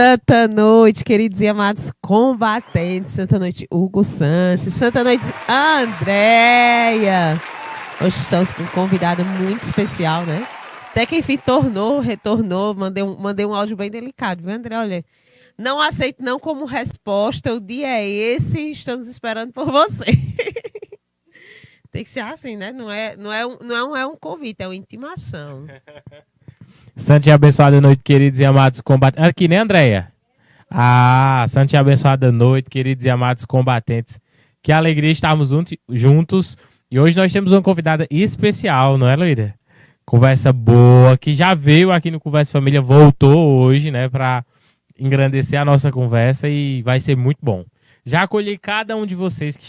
Santa noite, queridos e amados combatentes. Santa noite, Hugo Sanches. Santa noite, Andréia. Hoje estamos com um convidado muito especial, né? Até que enfim retornou. Mandei um áudio bem delicado, viu, André? Olha, não aceito não como resposta. O dia é esse, estamos esperando por você. Tem que ser assim, né? Não é um convite, é uma intimação. Santa e abençoada noite, queridos e amados combatentes. Aqui, né, Andréia? Santa e abençoada noite, queridos e amados combatentes. Que alegria estarmos juntos. E hoje nós temos uma convidada especial, não é, Luíra? Conversa boa, que já veio aqui no Conversa Família, voltou hoje, né, para engrandecer a nossa conversa e vai ser muito bom. Já acolhi cada um de vocês que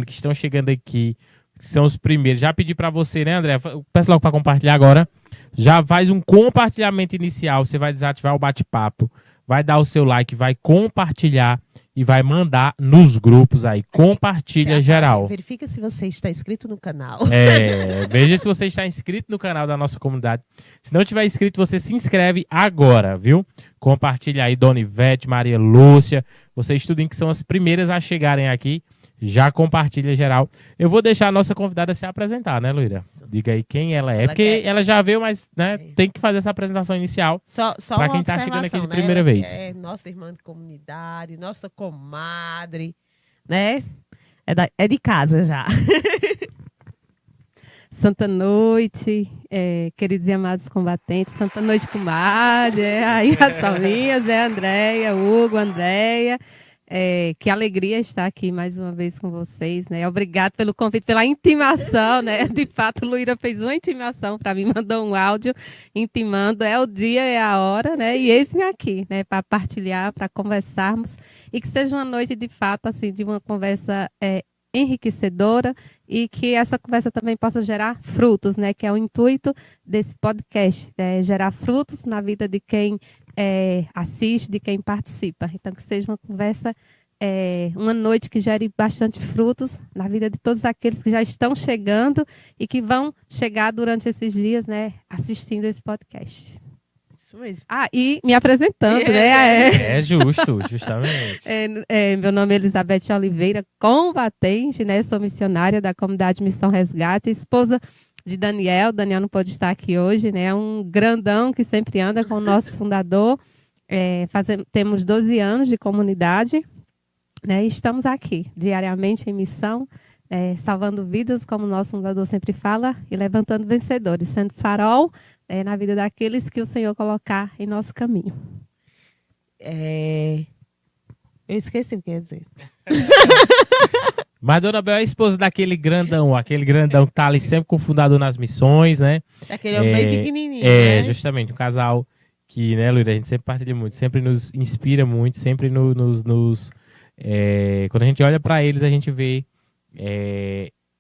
estão chegando aqui, que são os primeiros. Já pedi para você, né, André? Peço logo para compartilhar agora. Já faz um compartilhamento inicial, você vai desativar o bate-papo, vai dar o seu like, vai compartilhar e vai mandar nos grupos aí. Compartilha geral. Verifica se você está inscrito no canal. Veja se você está inscrito no canal da nossa comunidade. Se não tiver inscrito, você se inscreve agora, viu? Compartilha aí, Dona Ivete, Maria Lúcia, vocês tudem que são as primeiras a chegarem aqui. Já compartilha geral. Eu vou deixar a nossa convidada se apresentar, né, Luíra? Diga aí quem ela é. Porque ela já veio, mas né, tem que fazer essa apresentação inicial. Só para quem está chegando aqui de primeira ela vez. É nossa irmã de comunidade, nossa comadre, né? É de casa já. Santa noite, queridos e amados combatentes. Santa noite, comadre. Aí as famílias, né? Andréia, Hugo, Andréia. Que alegria estar aqui mais uma vez com vocês, né? Obrigado pelo convite, pela intimação, né? De fato, Luíra fez uma intimação para mim, mandou um áudio intimando, é o dia, é a hora, né? E eis-me aqui, né? Para partilhar, para conversarmos e que seja uma noite de fato, assim, de uma conversa enriquecedora e que essa conversa também possa gerar frutos, né? Que é o intuito desse podcast, gerar frutos na vida de quem assiste, de quem participa. Então, que seja uma conversa, uma noite que gere bastante frutos na vida de todos aqueles que já estão chegando e que vão chegar durante esses dias, né, assistindo esse podcast. Isso mesmo. E me apresentando, né? Justamente. Meu nome é Elizabeth Oliveira, combatente, né? Sou missionária da comunidade Missão Resgate, esposa de Daniel. Daniel não pode estar aqui hoje, né? É um grandão que sempre anda com o nosso fundador. Temos 12 anos de comunidade, né? E estamos aqui diariamente em missão, salvando vidas, como o nosso fundador sempre fala, e levantando vencedores, sendo farol na vida daqueles que o Senhor colocar em nosso caminho. Eu esqueci o que ia dizer. Mas Dona Bel é a esposa daquele grandão que tá ali sempre com o fundador nas missões, né? Aquele homem bem pequenininho, né? Justamente, um casal que, né, Luíra, a gente sempre partilha muito, sempre nos inspira muito, sempre quando a gente olha para eles, a gente vê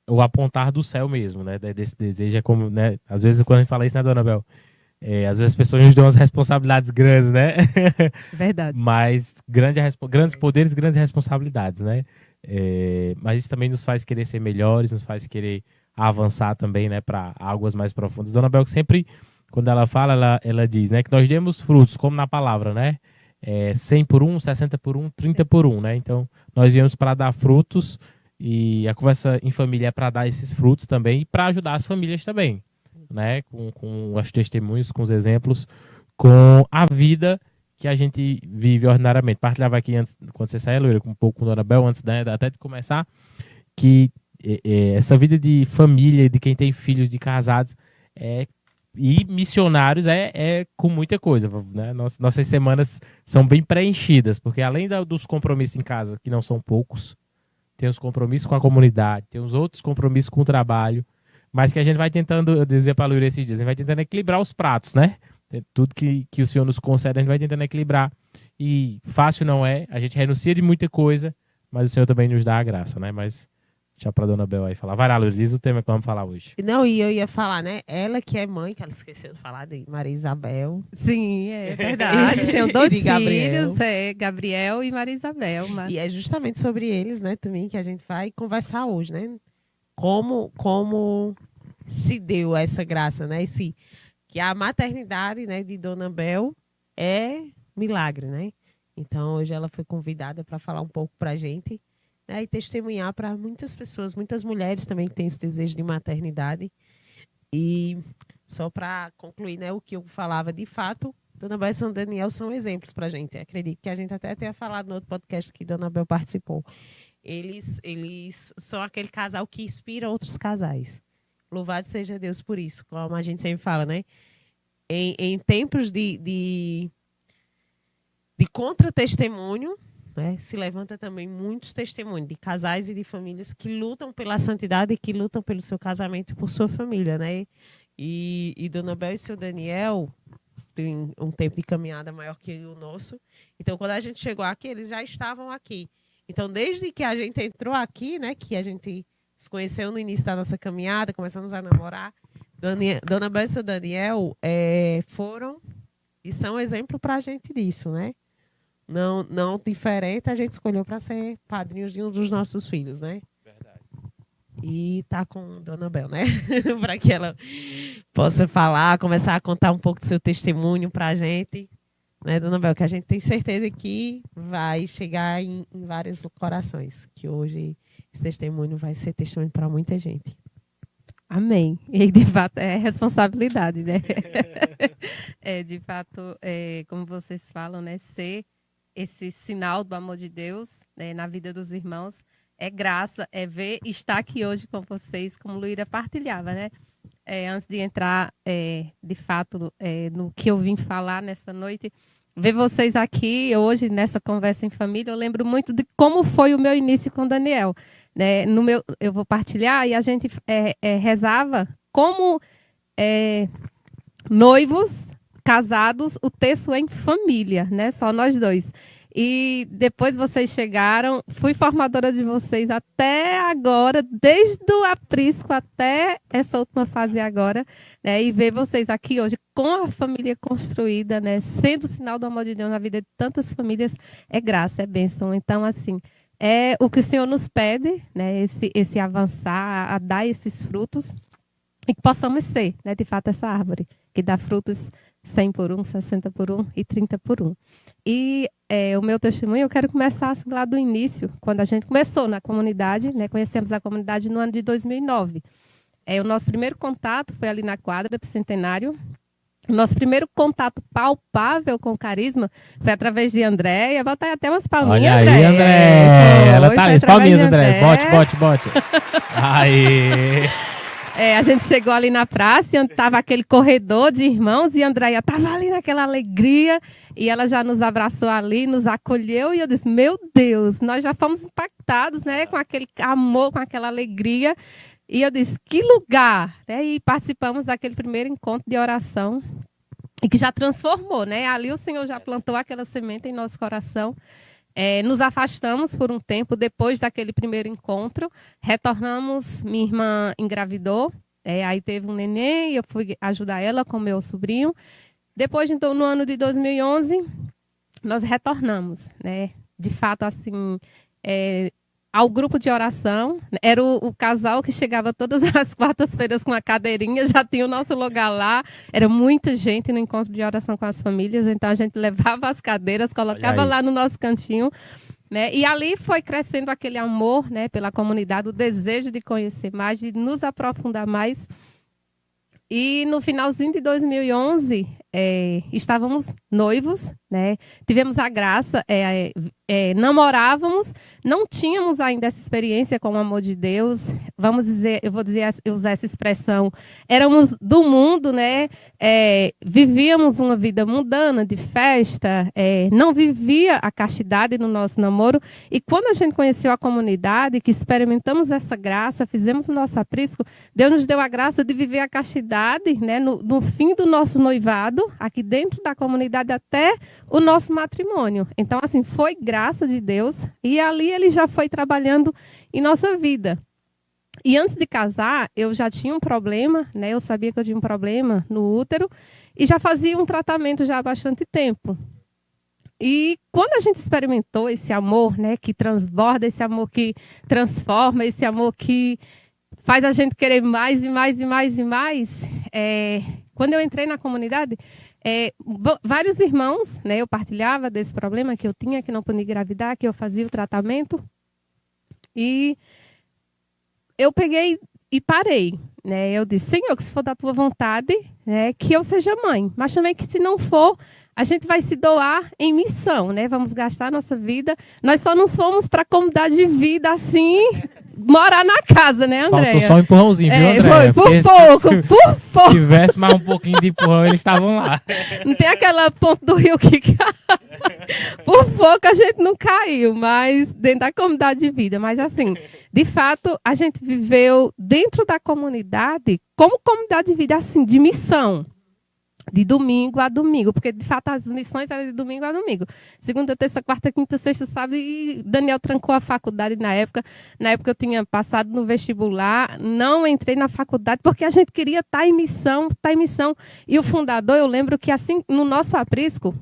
o apontar do céu mesmo, né? Desse desejo, é como, né? Às vezes, quando a gente fala isso, né, Dona Bel? Às vezes as pessoas nos dão umas responsabilidades grandes, né? Verdade. Mas grandes poderes, grandes responsabilidades, né? Mas isso também nos faz querer ser melhores, nos faz querer avançar também, né, para águas mais profundas. Dona Bel, sempre, quando ela fala, ela diz, né, que nós demos frutos, como na palavra, né? 100 por 1, 60 por 1, 30 por 1, né? Então, nós viemos para dar frutos e a conversa em família é para dar esses frutos também e para ajudar as famílias também, né? Com os testemunhos, com os exemplos, com a vida que a gente vive ordinariamente. Partilhava aqui antes, quando você saiu, Luíra, um pouco com a Dona Bel, antes, né, até de começar, que essa vida de família, de quem tem filhos, de casados, e missionários com muita coisa, né? Nossas semanas são bem preenchidas, porque além dos compromissos em casa, que não são poucos, tem os compromissos com a comunidade, tem os outros compromissos com o trabalho, mas que a gente vai tentando, eu dizia para a Luíra esses dias, a gente vai tentando equilibrar os pratos, né? Tudo que o Senhor nos concede, a gente vai tentando equilibrar. E fácil não é, a gente renuncia de muita coisa, mas o Senhor também nos dá a graça, né? Mas deixa pra Dona Bel aí falar. Vai lá, Luíra, diz o tema que vamos falar hoje. Não, e eu ia falar, né? Ela que é mãe, que ela esqueceu de falar de Maria Isabel. Sim, é verdade. Tenho 2 filhos, Gabriel e Maria Isabel. E é justamente sobre eles, né, também, que a gente vai conversar hoje, né? Como se deu essa graça, né? Que a maternidade, né, de Dona Bel é milagre, né? Então, hoje ela foi convidada para falar um pouco para a gente, né, e testemunhar para muitas pessoas, muitas mulheres também que têm esse desejo de maternidade. E só para concluir, né, o que eu falava, de fato, Dona Bel e São Daniel são exemplos para a gente. Acredito que a gente até tenha falado no outro podcast que Dona Bel participou. Eles são aquele casal que inspira outros casais. Louvado seja Deus por isso, como a gente sempre fala, né? Em tempos de contra-testemunho, né, se levanta também muitos testemunhos de casais e de famílias que lutam pela santidade e que lutam pelo seu casamento e por sua família, né? E Dona Bel e seu Daniel têm um tempo de caminhada maior que o nosso. Então, quando a gente chegou aqui, eles já estavam aqui. Então, desde que a gente entrou aqui, né, que a gente se conheceu no início da nossa caminhada, começamos a namorar, Dona Bel e seu Daniel foram e são exemplo para a gente disso, né? Não diferente, a gente escolheu para ser padrinhos de um dos nossos filhos, né? Verdade. E tá com Dona Bel, né? Para que ela possa falar, começar a contar um pouco do seu testemunho para a gente, né, Dona Bel? Que a gente tem certeza que vai chegar em vários corações, que hoje esse testemunho vai ser testemunho para muita gente. Amém. E, de fato, é responsabilidade, né? De fato, como vocês falam, né? Ser esse sinal do amor de Deus, né, na vida dos irmãos é graça, é ver, estar aqui hoje com vocês, como Luíra partilhava, né? Antes de entrar, de fato, no que eu vim falar nessa noite, ver vocês aqui hoje, nessa conversa em família, eu lembro muito de como foi o meu início com Daniel. Né? Eu vou partilhar e a gente rezava como noivos, casados, o texto em família, né? Só nós dois. E depois vocês chegaram, fui formadora de vocês até agora, desde o aprisco até essa última fase agora, né? E ver vocês aqui hoje com a família construída, né? Sendo sinal do amor de Deus na vida de tantas famílias, é graça, é bênção. Então, assim, é o que o Senhor nos pede, né? Esse avançar, a dar esses frutos e que possamos ser, né? De fato, essa árvore que dá frutos 100 por 1, 60 por 1 e 30 por 1. E o meu testemunho, eu quero começar assim, lá do início, quando a gente começou na comunidade, né? Conhecemos a comunidade no ano de 2009. O nosso primeiro contato foi ali na quadra do Centenário. O nosso primeiro contato palpável com o carisma foi através de Andréia. Bota aí até umas palminhas, Olha aí, André. Ela tá ali, as palminhas, André. Bote. Aí. A gente chegou ali na praça, onde estava aquele corredor de irmãos, e a Andréia estava ali naquela alegria, e ela já nos abraçou ali, nos acolheu, e eu disse, meu Deus, nós já fomos impactados, né, com aquele amor, com aquela alegria, e eu disse, que lugar! E participamos daquele primeiro encontro de oração, e que já transformou, né, ali o Senhor já plantou aquela semente em nosso coração. Nos afastamos por um tempo depois daquele primeiro encontro, retornamos, minha irmã engravidou, aí teve um neném, eu fui ajudar ela com meu sobrinho. Depois, então, no ano de 2011, nós retornamos, né? De fato, assim, ao grupo de oração. Era o casal que chegava todas as quartas-feiras com a cadeirinha, já tinha o nosso lugar lá. Era muita gente no encontro de oração com as famílias, então a gente levava as cadeiras, colocava lá no nosso cantinho, né? E ali foi crescendo aquele amor, né, pela comunidade, o desejo de conhecer mais, de nos aprofundar mais. E no finalzinho de 2011, estávamos noivos, né? Tivemos a graça, namorávamos, não tínhamos ainda essa experiência com o amor de Deus. Vamos dizer, eu vou usar essa expressão, éramos do mundo, né? Vivíamos uma vida mundana, de festa, não vivia a castidade no nosso namoro. E quando a gente conheceu a comunidade, que experimentamos essa graça, fizemos o nosso aprisco, Deus nos deu a graça de viver a castidade, né? No fim do nosso noivado, aqui dentro da comunidade, até o nosso matrimônio. Então, assim, foi graça de Deus e ali ele já foi trabalhando em nossa vida. E antes de casar, eu já tinha um problema, né? Eu sabia que eu tinha um problema no útero e já fazia um tratamento já há bastante tempo. E quando a gente experimentou esse amor, né, que transborda, esse amor que transforma, esse amor que faz a gente querer mais e mais e mais e mais, quando eu entrei na comunidade, Vários irmãos, né, eu partilhava desse problema que eu tinha, que não podia engravidar, que eu fazia o tratamento. E eu peguei e parei, né? Eu disse, Senhor, que se for da tua vontade, né, que eu seja mãe. Mas também que se não for, a gente vai se doar em missão, né? Vamos gastar a nossa vida. Nós só não fomos para a comunidade de vida assim, morar na casa, né, Andréia? Faltou só um empurrãozinho, viu, Andréia? Foi, por pouco, por pouco. Se tivesse mais um pouquinho de empurrão, eles estavam lá. Não tem aquela ponte do rio que por pouco a gente não caiu, mas dentro da comunidade de vida. Mas assim, de fato, a gente viveu dentro da comunidade como comunidade de vida, assim, de missão. De domingo a domingo, porque de fato as missões eram de domingo a domingo. Segunda, terça, quarta, quinta, sexta, sábado, e Daniel trancou a faculdade na época. Na época eu tinha passado no vestibular, não entrei na faculdade, porque a gente queria estar em missão, E o fundador, eu lembro que assim, no nosso aprisco,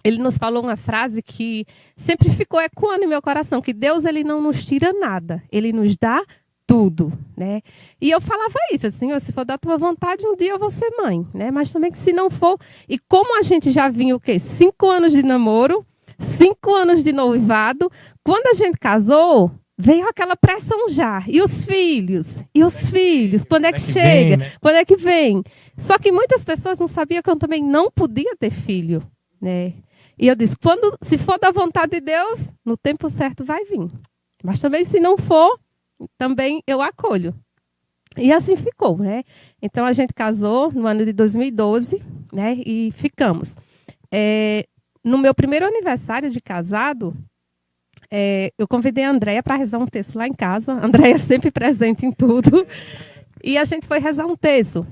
ele nos falou uma frase que sempre ficou ecoando em meu coração, que Deus ele não nos tira nada, ele nos dá tudo, né? E eu falava isso, assim, se for da tua vontade, um dia eu vou ser mãe, né? Mas também que se não for, e como a gente já vinha o quê? 5 anos de namoro, 5 anos de noivado, quando a gente casou, veio aquela pressão já. E os filhos? E os filhos? Quando é que chega? Vem, né? Quando é que vem? Só que muitas pessoas não sabiam que eu também não podia ter filho, né? E eu disse, se for da vontade de Deus, no tempo certo vai vir. Mas também se não for, também eu acolho. E assim ficou, né? Então a gente casou no ano de 2012, né? E ficamos. No meu primeiro aniversário de casado, eu convidei a Andréia para rezar um texto lá em casa. A Andréia sempre presente em tudo. E a gente foi rezar um texto,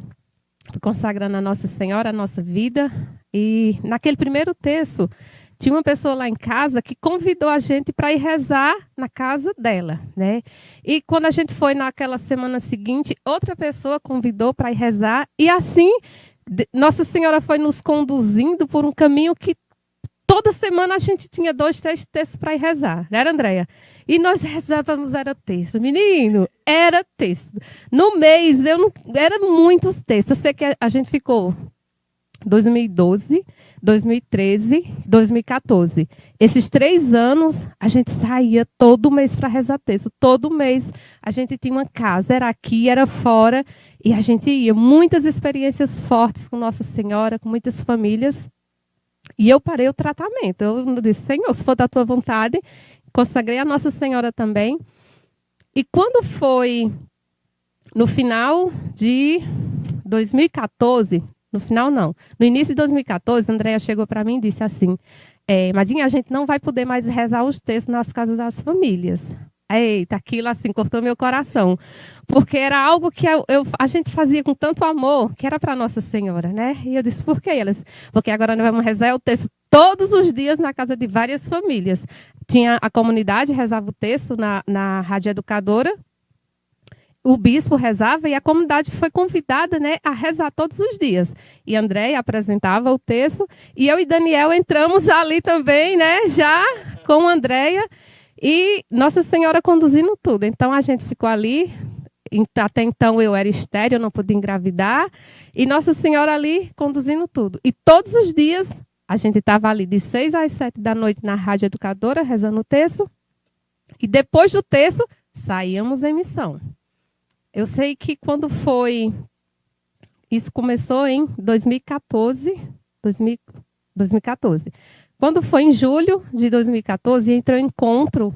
consagrando a Nossa Senhora, a nossa vida. E naquele primeiro texto, tinha uma pessoa lá em casa que convidou a gente para ir rezar na casa dela, né? E quando a gente foi naquela semana seguinte, outra pessoa convidou para ir rezar. E assim, Nossa Senhora foi nos conduzindo por um caminho que toda semana a gente tinha 2, 3 textos para ir rezar. Não era, Andréia? E nós rezávamos, era texto. Menino, era texto. No mês, era muitos textos. Eu sei que a gente ficou 2012, 2013, 2014. Esses 3 anos, a gente saía todo mês para rezar texto. Todo mês a gente tinha uma casa, era aqui, era fora, e a gente ia. Muitas experiências fortes com Nossa Senhora, com muitas famílias. E eu parei o tratamento. Eu disse, Senhor, se for da tua vontade, consagrei a Nossa Senhora também. E quando foi no final de 2014... No final, não. No início de 2014, a Andréia chegou para mim e disse assim, Madinha, a gente não vai poder mais rezar os textos nas casas das famílias. Eita, aquilo assim, cortou meu coração. Porque era algo que a gente fazia com tanto amor, que era para Nossa Senhora, né? E eu disse, por quê? Elas, porque agora nós vamos rezar o texto todos os dias na casa de várias famílias. Tinha a comunidade, rezava o texto na Rádio Educadora. O bispo rezava e a comunidade foi convidada, né, a rezar todos os dias. E a Andréia apresentava o texto e eu e Daniel entramos ali também, né, já com a Andréia e Nossa Senhora conduzindo tudo. Então a gente ficou ali, até então eu era estéril, eu não podia engravidar, e Nossa Senhora ali conduzindo tudo. E todos os dias a gente estava ali de 6 às 7 da noite na Rádio Educadora rezando o texto e depois do texto saíamos em missão. Eu sei que quando foi... Isso começou em 2014. 2014. Quando foi em julho de 2014, entrou em encontro.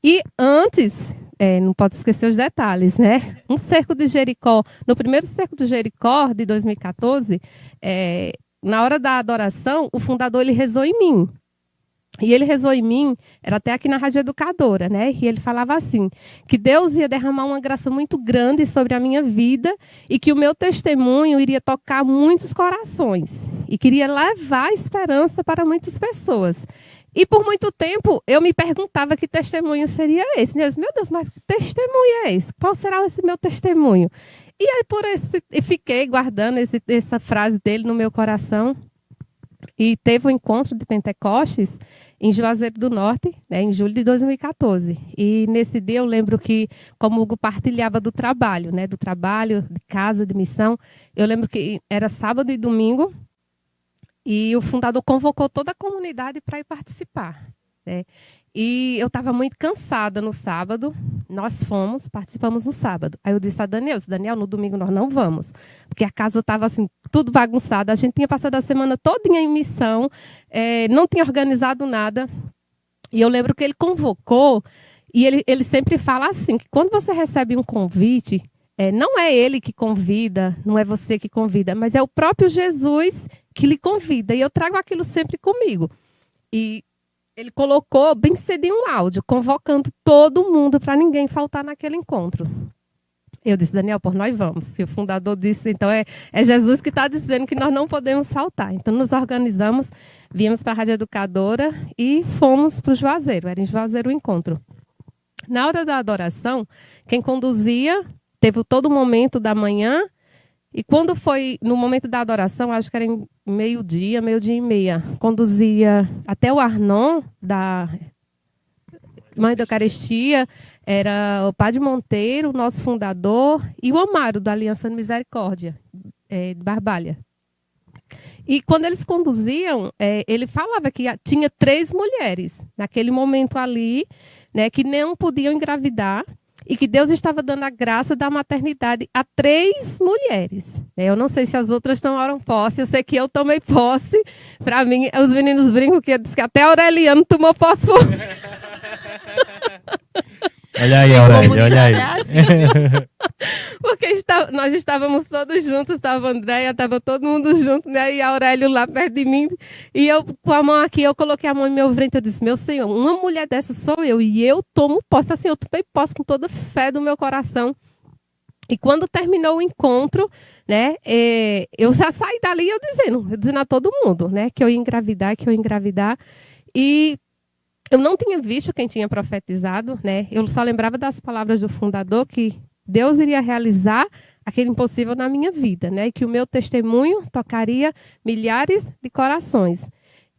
E antes, não pode esquecer os detalhes, né? Um cerco de Jericó. No primeiro cerco de Jericó, de 2014, na hora da adoração, o fundador ele rezou em mim. E ele rezou em mim, era até aqui na Rádio Educadora, né? E ele falava assim, que Deus ia derramar uma graça muito grande sobre a minha vida e que o meu testemunho iria tocar muitos corações e queria levar esperança para muitas pessoas. E por muito tempo eu me perguntava que testemunho seria esse. Eu disse, meu Deus, mas que testemunho é esse? Qual será esse meu testemunho? E aí fiquei guardando essa frase dele no meu coração. E teve um encontro de Pentecostes em Juazeiro do Norte, né, em julho de 2014. E nesse dia eu lembro que, como o Hugo partilhava do trabalho, né, de casa, de missão, eu lembro que era sábado e domingo, E o fundador convocou toda a comunidade para ir participar, né? E eu estava muito cansada no sábado. Nós fomos, participamos no sábado. Aí eu disse a Daniel, no domingo nós não vamos, porque a casa estava assim, tudo bagunçado. A gente tinha passado a semana todinha em missão, não tinha organizado nada. E eu lembro que ele convocou, e ele sempre fala assim, que quando você recebe um convite, não é ele que convida, não é você que convida, mas é o próprio Jesus que lhe convida. E eu trago aquilo sempre comigo. E ele colocou bem cedinho um áudio, convocando todo mundo para ninguém faltar naquele encontro. Eu disse, Daniel, por nós vamos. Se o fundador disse, então é Jesus que está dizendo que nós não podemos faltar. Então nos organizamos, viemos para a Rádio Educadora e fomos para o Juazeiro. Era em Juazeiro o encontro. Na hora da adoração, quem conduzia, teve todo o momento da manhã. E quando foi no momento da adoração, acho que era em meio-dia e meia, conduzia até o Arnon, da Mãe da Eucaristia, era o Padre Monteiro, nosso fundador, e o Amaro, da Aliança de Misericórdia, de Barbalha. E quando eles conduziam, ele falava que tinha 3 mulheres, naquele momento ali, né, que não podiam engravidar, e que Deus estava dando a graça da maternidade a 3 mulheres. Eu não sei se as outras tomaram posse, eu sei que eu tomei posse. Para mim, os meninos brincam que até a Aureliano tomou posse por... Olha aí, Aurélia, olha aí. Porque nós estávamos todos juntos, estava a Andréia, estava todo mundo junto, né? E a Aurélio lá perto de mim. E eu, com a mão aqui, eu coloquei a mão em meu ventre, eu disse, meu Senhor, uma mulher dessa sou eu, e eu tomo posse, assim, eu tomei posse com toda fé do meu coração. E quando terminou o encontro, né, eu já saí dali eu dizendo a todo mundo, né, que eu ia engravidar, E eu não tinha visto quem tinha profetizado, né? Eu só lembrava das palavras do fundador que Deus iria realizar aquele impossível na minha vida, né? E que o meu testemunho tocaria milhares de corações.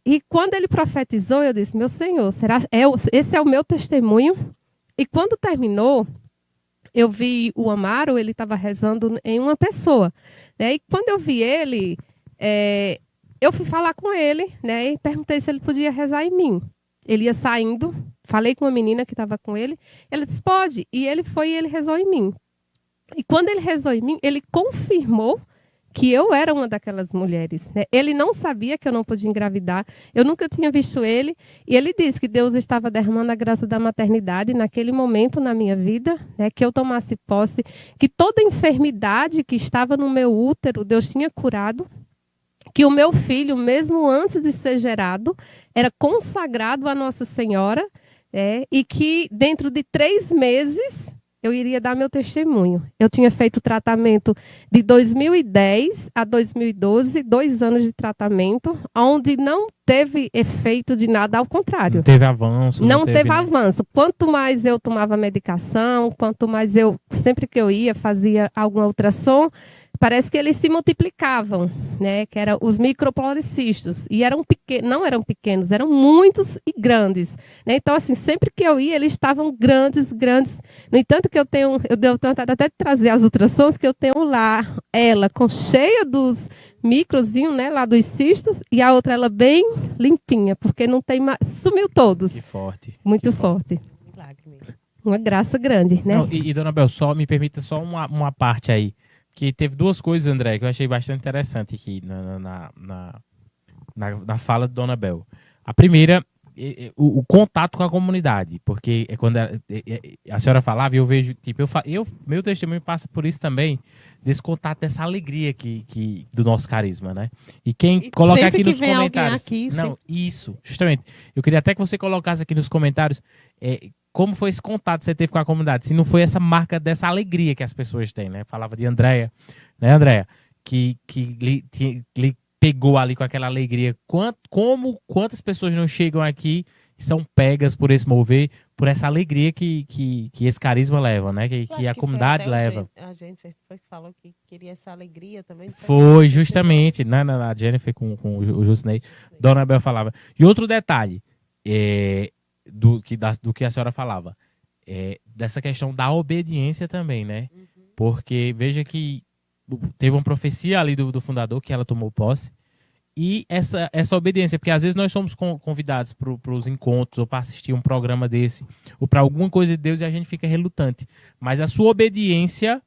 E quando ele profetizou, eu disse, meu Senhor, esse é o meu testemunho? E quando terminou, eu vi o Amaro, ele estava rezando em uma pessoa, né? E quando eu vi ele, eu fui falar com ele, né? E perguntei se ele podia rezar em mim. Ele ia saindo, falei com uma menina que estava com ele, ela disse, pode. E ele foi e ele rezou em mim. E quando ele rezou em mim, ele confirmou que eu era uma daquelas mulheres, né? Ele não sabia que eu não podia engravidar, eu nunca tinha visto ele, e ele disse que Deus estava derramando a graça da maternidade naquele momento na minha vida, né? Que eu tomasse posse, que toda enfermidade que estava no meu útero, Deus tinha curado, que o meu filho, mesmo antes de ser gerado, era consagrado a Nossa Senhora, e que dentro de 3 meses eu iria dar meu testemunho. Eu tinha feito tratamento de 2010 a 2012, 2 anos de tratamento, onde não teve efeito de nada, ao contrário. Não teve avanço. Não teve avanço. Quanto mais eu tomava medicação, quanto mais sempre que eu ia, fazia alguma ultrassom, parece que eles se multiplicavam, né? Que eram os micropolicistos. E não eram pequenos, eram muitos e grandes, né? Então, assim, sempre que eu ia, eles estavam grandes. No entanto, que eu tenho vontade até de trazer as ultrassons, que eu tenho lá, ela cheia dos microzinhos, né? Lá dos cistos, e a outra, ela bem limpinha, porque não tem mais. Sumiu todos. Que forte. Muito forte. Uma graça grande, né? Não, e dona Bel, me permita só uma parte aí. Que teve 2 coisas, André, que eu achei bastante interessante aqui na fala de Dona Bel. A primeira, o contato com a comunidade, porque quando a senhora falava, eu vejo, tipo, meu testemunho passa por isso também, desse contato, dessa alegria do nosso carisma, né? E quem coloca aqui nos comentários. Aqui, não, isso, justamente. Eu queria até que você colocasse aqui nos comentários como foi esse contato que você teve com a comunidade, se não foi essa marca dessa alegria que as pessoas têm, né? Falava de Andréia, né, Andréia? Que lhe pegou ali com aquela alegria. Quantas pessoas não chegam aqui e são pegas por esse mover, por essa alegria que esse carisma leva, né? Que a comunidade leva. A Jennifer foi que falou que queria essa alegria também. Foi, justamente, né? A Jennifer com o Jusney. Dona Bel falava. E outro detalhe, do que a senhora falava, dessa questão da obediência também, né? Uhum. Porque veja que teve uma profecia ali do fundador que ela tomou posse, E essa obediência, porque às vezes nós somos convidados para os encontros ou para assistir um programa desse, ou para alguma coisa de Deus e a gente fica relutante. Mas a sua obediência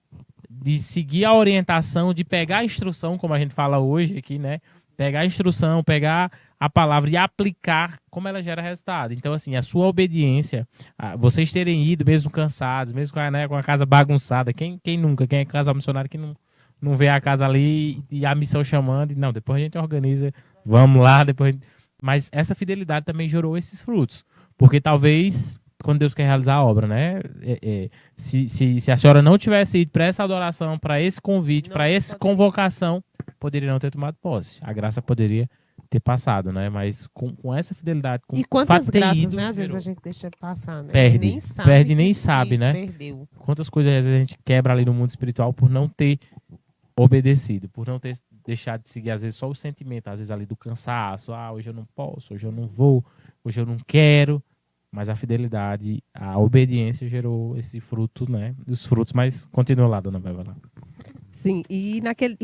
de seguir a orientação, de pegar a instrução, como a gente fala hoje aqui, né? Pegar a instrução, pegar a palavra e aplicar, como ela gera resultado. Então, assim, a sua obediência, vocês terem ido mesmo cansados, mesmo com a casa bagunçada, quem nunca, quem é casal missionário que não vê a casa ali e a missão chamando, e não, depois a gente organiza, vamos lá, depois. Mas essa fidelidade também gerou esses frutos. Porque talvez, quando Deus quer realizar a obra, né? Se a senhora não tivesse ido para essa adoração, para esse convite, para essa convocação, poderia não ter tomado posse. A graça poderia ter passado, né? Mas com essa fidelidade, com e quantas fato de ter graças, ido, né? Às vezes gerou. a gente deixa passar, né? Perde, nem sabe, né? Perdeu. Quantas coisas às vezes a gente quebra ali no mundo espiritual por não ter obedecido, por não ter deixado de seguir, às vezes, só o sentimento, às vezes ali do cansaço, hoje eu não posso, hoje eu não vou, hoje eu não quero, mas a fidelidade, a obediência gerou esse fruto, né? Os frutos, mas continua lá, dona Beva, lá. Sim, e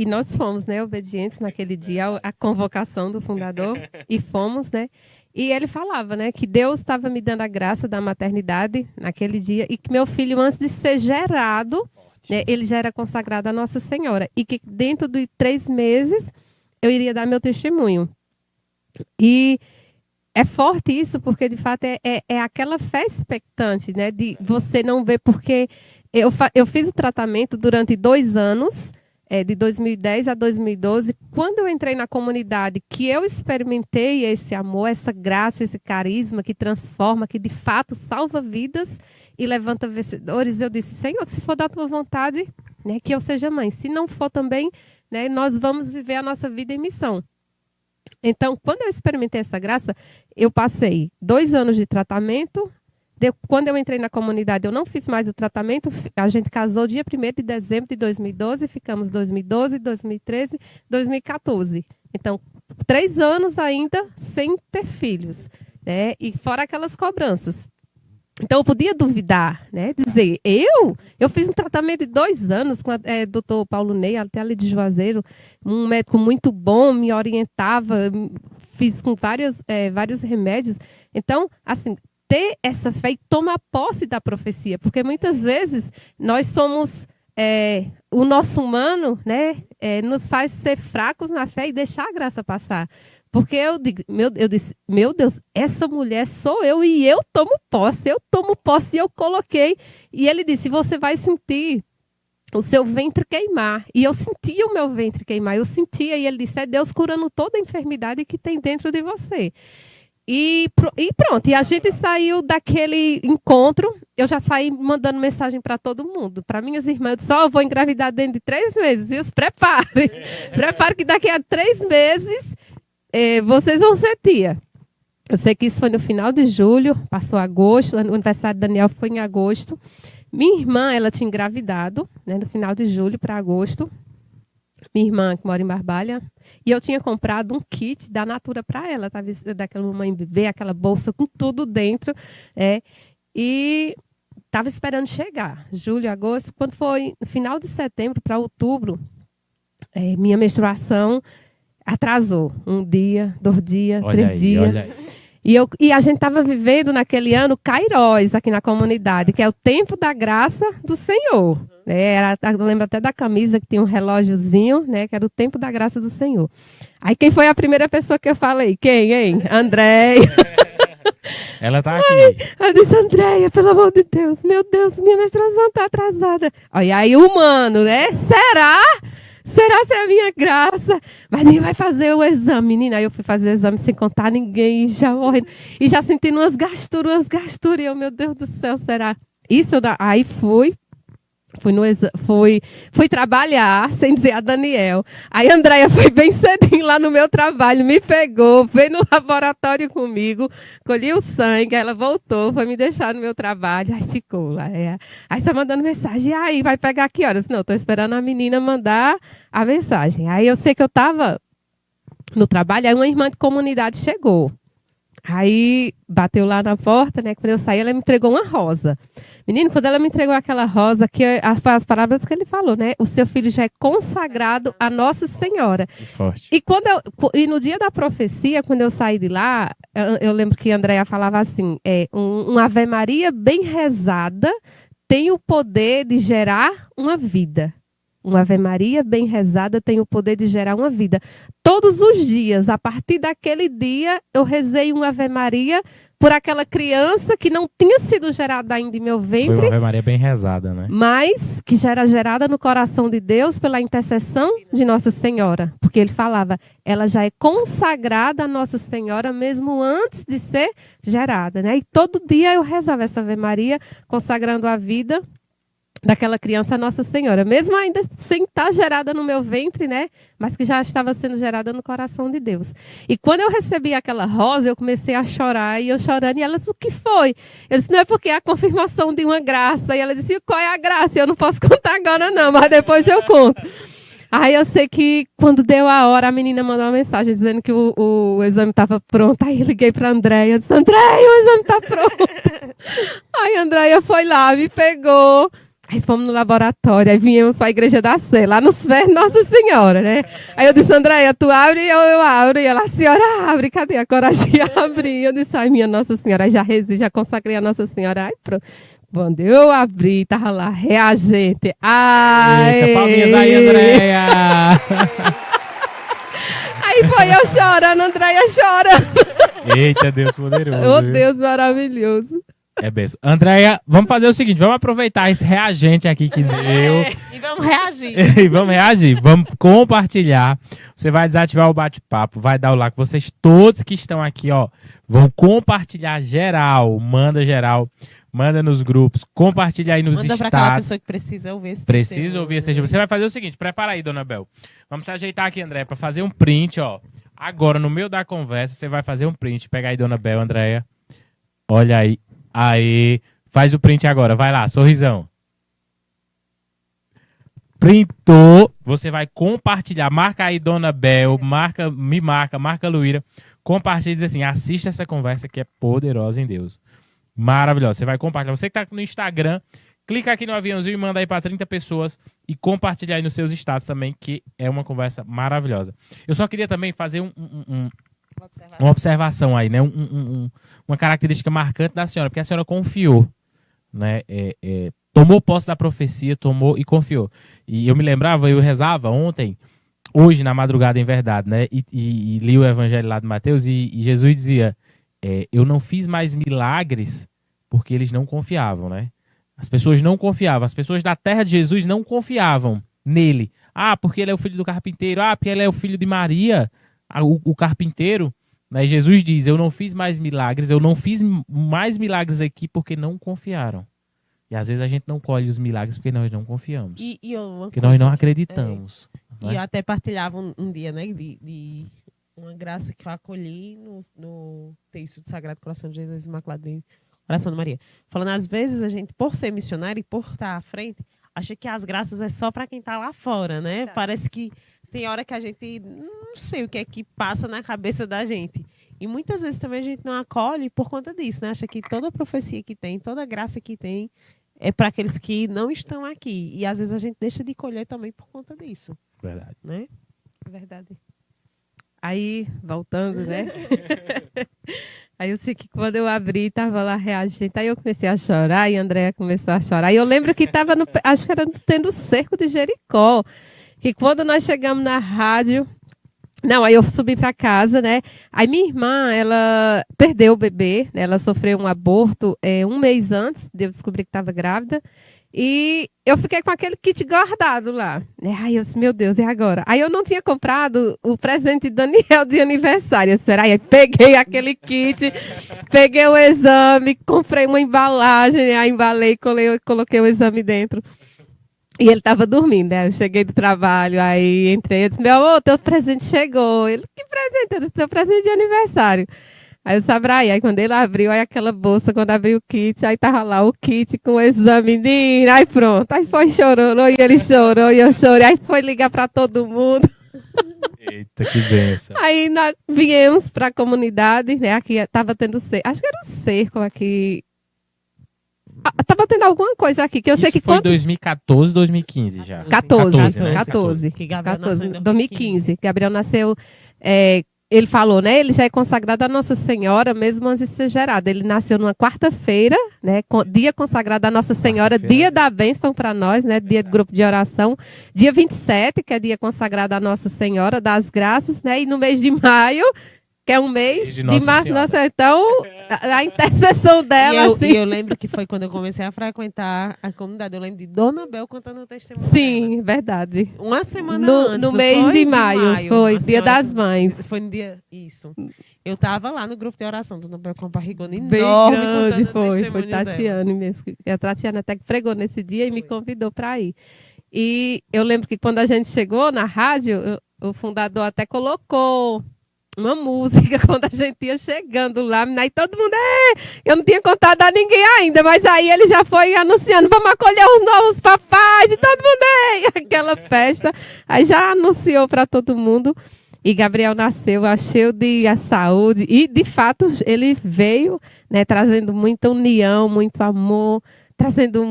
nós fomos, né, obedientes naquele dia à convocação do fundador, e fomos, né? E ele falava, né, que Deus estava me dando a graça da maternidade naquele dia e que meu filho, antes de ser gerado, né, ele já era consagrado a Nossa Senhora e que dentro de 3 meses eu iria dar meu testemunho. E é forte isso, porque de fato é aquela fé expectante, né, de você não ver, porque eu fiz o tratamento durante 2 anos, de 2010 a 2012. Quando eu entrei na comunidade, que eu experimentei esse amor, essa graça, esse carisma que transforma, que de fato salva vidas e levanta vencedores, eu disse, Senhor, se for da tua vontade, né, que eu seja mãe. Se não for também, né, nós vamos viver a nossa vida em missão. Então, quando eu experimentei essa graça, eu passei 2 anos de tratamento. Quando eu entrei na comunidade, eu não fiz mais o tratamento. A gente casou dia 1º de dezembro de 2012, ficamos 2012, 2013, 2014. Então, 3 anos ainda sem ter filhos, né? E fora aquelas cobranças. Então, eu podia duvidar, né? Dizer, eu fiz um tratamento de 2 anos com o doutor Paulo Ney, até ali de Juazeiro, um médico muito bom, me orientava, fiz com vários remédios. Então, assim, ter essa fé e tomar posse da profecia, porque muitas vezes nós somos, o nosso humano, né, nos faz ser fracos na fé e deixar a graça passar. Porque eu disse, meu Deus, essa mulher sou eu e eu tomo posse e eu coloquei. E ele disse, você vai sentir o seu ventre queimar. E eu sentia o meu ventre queimar, eu sentia, e ele disse, é Deus curando toda a enfermidade que tem dentro de você. E pronto, e a gente saiu daquele encontro, eu já saí mandando mensagem para todo mundo, para minhas irmãs, eu disse, eu vou engravidar dentro de 3 meses, e os preparem. Prepare que daqui a 3 meses vocês vão ser tia. Eu sei que isso foi no final de julho, passou agosto, o aniversário do Daniel foi em agosto. Minha irmã, ela tinha engravidado, né, no final de julho para agosto. Minha irmã, que mora em Barbalha, e eu tinha comprado um kit da Natura para ela, tá? Daquela mamãe bebê, aquela bolsa com tudo dentro, e estava esperando chegar, julho, agosto. Quando foi no final de setembro para outubro, minha menstruação atrasou 1 dia, 2 dias, 3 dias. E a gente estava vivendo naquele ano Kairós aqui na comunidade, que é o tempo da graça do Senhor. Eu lembro até da camisa que tinha um relógiozinho, né, que era o tempo da graça do Senhor. Aí quem foi a primeira pessoa que eu falei? Quem, hein? Andréia. Ela tá aqui. Eu disse, Andréia, pelo amor de Deus, meu Deus, minha menstruação está atrasada. Olha aí, humano, né? Será se é a minha graça? Mas ele vai fazer o exame, menina. Aí eu fui fazer o exame sem contar ninguém, já morrendo. E já sentindo umas gasturas. E eu, meu Deus do céu, será? Aí fui trabalhar, sem dizer a Daniel. Aí a Andréia foi bem cedinho lá no meu trabalho, me pegou, veio no laboratório comigo, colhi o sangue, ela voltou, foi me deixar no meu trabalho, aí ficou lá. Aí está mandando mensagem, aí vai pegar que horas? Não, estou esperando a menina mandar a mensagem. Aí eu sei que eu estava no trabalho, aí uma irmã de comunidade chegou. Aí bateu lá na porta, né? Quando eu saí, ela me entregou uma rosa. Menino, quando ela me entregou aquela rosa, que as palavras que ele falou, né? O seu filho já é consagrado a Nossa Senhora. Que forte. E no dia da profecia, quando eu saí de lá, eu lembro que a Andréia falava assim: uma Ave Maria bem rezada tem o poder de gerar uma vida. Uma Ave Maria bem rezada tem o poder de gerar uma vida. Todos os dias, a partir daquele dia, eu rezei uma Ave Maria por aquela criança que não tinha sido gerada ainda em meu Foi ventre, uma Ave Maria bem rezada, né? mas que já era gerada no coração de Deus pela intercessão de Nossa Senhora. Porque ele falava, ela já é consagrada a Nossa Senhora mesmo antes de ser gerada, né? E todo dia eu rezava essa Ave Maria, consagrando a vida daquela criança a Nossa Senhora, mesmo ainda sem estar gerada no meu ventre, né? Mas que já estava sendo gerada no coração de Deus. E quando eu recebi aquela rosa, eu comecei a chorar, e eu chorando, e ela disse, o que foi? Eu disse, não é porque é a confirmação de uma graça. E ela disse, qual é a graça? Eu não posso contar agora não, mas depois eu conto. Aí eu sei que quando deu a hora, a menina mandou uma mensagem dizendo que o exame estava pronto. Aí eu liguei para a Andréia, disse, Andréia, o exame está pronto. Aí a Andréia foi lá, me pegou. Aí fomos no laboratório, aí viemos para a igreja da Sé, lá nos pés de Nossa Senhora, né? Aí eu disse, Andréia, tu abre e eu abro. E ela, a senhora abre, cadê a coragem de abrir? Eu disse, ai, minha Nossa Senhora, aí já rezei, já consagrei a Nossa Senhora. Aí pronto. Quando eu abri, tava lá, reagente. Ai! Eita, palminhas aí, Andréia! Aí foi eu chorando, Andréia chorando. Eita, Deus poderoso. Oh, viu? Deus maravilhoso. É benção. Andréia, vamos fazer o seguinte, vamos aproveitar esse reagente aqui que deu. E vamos reagir. E vamos reagir, vamos compartilhar. Você vai desativar o bate-papo, vai dar o like. Vocês todos que estão aqui, ó, vão compartilhar geral. Manda nos grupos, compartilha aí nos Manda para aquela status. pessoa que precisa ouvir esse Precisa testemunho, ouvir esse né? testemunho. Você vai fazer o seguinte, prepara aí, dona Bel. Vamos se ajeitar aqui, Andréia, para fazer um print, ó. Agora, no meio da conversa, você vai fazer um print. Pega aí, dona Bel, Andréia. Olha aí. Aí. Faz o print agora. Vai lá, sorrisão. Printou. Você vai compartilhar. Marca aí, dona Bel. Marca Luíra. Compartilha e diz assim, assista essa conversa que é poderosa em Deus. Maravilhosa. Você vai compartilhar. Você que está no Instagram, clica aqui no aviãozinho e manda aí para 30 pessoas e compartilha aí nos seus status também, que é uma conversa maravilhosa. Eu só queria também fazer uma observação aí, né? Uma característica marcante da senhora, porque a senhora confiou, né? Tomou posse da profecia, tomou e confiou. E eu me lembrava, eu rezava ontem, hoje na madrugada em verdade, né? E li o evangelho lá de Mateus e Jesus dizia, eu não fiz mais milagres porque eles não confiavam, né? As pessoas não confiavam. As pessoas da terra de Jesus não confiavam nele. Ah, porque ele é o filho do carpinteiro. Ah, porque ele é o filho de Maria, o carpinteiro. Né? Jesus diz, eu não fiz mais milagres. Eu não fiz mais milagres aqui porque não confiaram. E às vezes a gente não colhe os milagres porque nós não confiamos. Porque nós não acreditamos. E eu até partilhava um dia, né, de uma graça que eu acolhi no texto do Sagrado Coração de Jesus Imaculado de Coração de Maria. Falando, às vezes a gente, por ser missionário e por estar à frente, acha que as graças é só para quem está lá fora, né? Tá. Parece que tem hora que a gente não sei o que é que passa na cabeça da gente. E muitas vezes também a gente não acolhe por conta disso, né? Acha que toda profecia que tem, toda graça que tem, é para aqueles que não estão aqui. E às vezes a gente deixa de colher também por conta disso. Verdade. Né? Verdade. Aí, voltando, né? Aí eu sei que quando eu abri, tava lá reagindo. Aí eu comecei a chorar e a Andréia começou a chorar. E eu lembro que estava, acho que era tendo o cerco de Jericó. Que quando nós chegamos na rádio... Não, aí eu subi para casa, né? Aí minha irmã, ela perdeu o bebê, né? Ela sofreu um aborto 1 mês antes de eu descobrir que estava grávida. E eu fiquei com aquele kit guardado lá. Aí eu disse, meu Deus, e agora? Aí eu não tinha comprado o presente de Daniel de aniversário. Eu disse, aí peguei aquele kit, peguei o exame, comprei uma embalagem, né? Aí embalei, coloquei o exame dentro. E ele estava dormindo, né? Eu cheguei do trabalho, aí entrei, eu disse, meu amor, teu presente chegou. Ele, que presente? Eu disse, teu presente de aniversário. Aí eu sabia, aí quando ele abriu, aí aquela bolsa, quando abriu o kit, aí tava lá o kit com o exame, aí pronto. Aí foi, chorou, e ele chorou, e eu chorei, aí foi ligar para todo mundo. Eita, que benção. Aí nós viemos para a comunidade, né? Aqui estava tendo cerco. Acho que era um cerco aqui. Estava tendo alguma coisa aqui, que eu sei Isso que foi quando... 2014, 2015 já. 14, né? 14. Que Gabriel nasceu em 2015. Gabriel nasceu, ele falou, né? Ele já é consagrado a Nossa Senhora, mesmo antes de ser gerado. Ele nasceu numa quarta-feira, né? Dia consagrado a Nossa Senhora, dia da bênção para nós, né? Dia do grupo de oração. Dia 27, que é dia consagrado a Nossa Senhora das Graças, né? E no mês de maio, que é um mês de de Nossa março. Senhora. Nossa, então, a intercessão dela, assim. E eu lembro que foi quando eu comecei a frequentar a comunidade. Eu lembro de Dona Bel contando o testemunho Sim, verdade. uma semana No antes, no não mês foi? de maio, foi, A Dia senhora- das Mães. Foi no dia... Isso. Eu estava lá no grupo de oração. Dona Bel com uma barrigona Bem enorme grande, contando o foi testemunho dela. Tatiane mesmo. A Tatiana até que pregou nesse dia e me convidou para ir. E eu lembro que quando a gente chegou na rádio, o fundador até colocou uma música quando a gente ia chegando lá, aí todo mundo, eu não tinha contado a ninguém ainda, mas aí ele já foi anunciando, vamos acolher os novos papais, e todo mundo, aquela festa, aí já anunciou para todo mundo, e Gabriel nasceu cheio de saúde, e de fato ele veio, né, trazendo muita união, muito amor, trazendo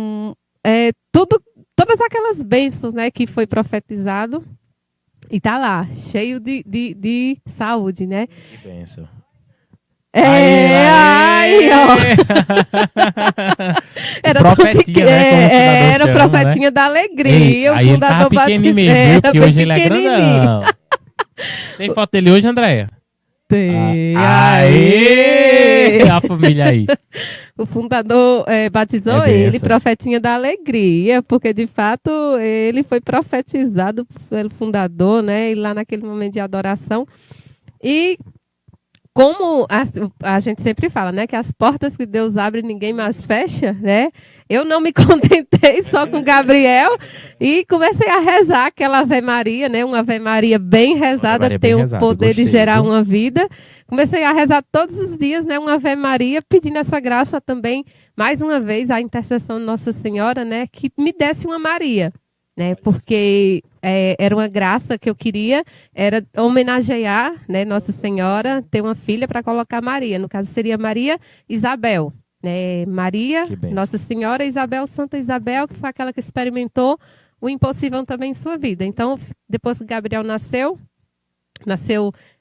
todas aquelas bênçãos, né, que foi profetizado. E tá lá, cheio de saúde, né? Que benção. Aí, ó. Era Profetinha, né, como o fundador era chama, profetinha da alegria. Ei, O aí ele tá fundador pequenininho batizou. mesmo, viu? Porque Era hoje ele é pequenininho. grandão. Tem foto dele hoje, Andréia? Tem. Aê! A família aí. O fundador batizou É ele, benção. profetinha da alegria, porque de fato ele foi profetizado pelo fundador, né? E lá naquele momento de adoração. E como a gente sempre fala, né? Que as portas que Deus abre, ninguém mais fecha, né? Eu não me contentei só com Gabriel e comecei a rezar aquela Ave Maria, né? Uma Ave Maria bem rezada, Maria tem bem o rezada, poder de gostei, gerar viu? uma vida. Comecei a rezar todos os dias, né? Uma Ave Maria, pedindo essa graça também, mais uma vez, a intercessão de Nossa Senhora, né? Que me desse uma Maria, né? Porque era uma graça que eu queria, era homenagear, né, Nossa Senhora, ter uma filha para colocar Maria. No caso, seria Maria Isabel. Né? Maria, Que bênção. Nossa Senhora Isabel, Santa Isabel, que foi aquela que experimentou o impossível também em sua vida. Então, depois que Gabriel nasceu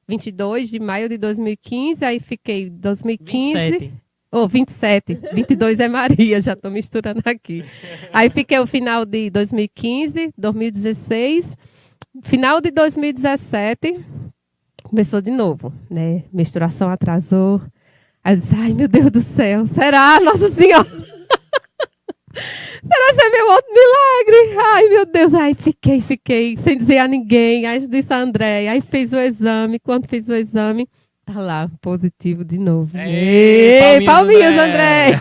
22 de maio de 2015, aí fiquei 2015... 27. 22 é Maria, já estou misturando aqui. Aí fiquei o final de 2015, 2016. Final de 2017, começou de novo, né? Menstruação atrasou. Aí eu disse, ai meu Deus do céu, será, Nossa Senhora? Será que é meu outro milagre? Ai meu Deus, aí fiquei, sem dizer a ninguém. Aí disse a Andréia, aí fez o exame, quando fez o exame, tá lá, positivo de novo. Ei, palminhas, André!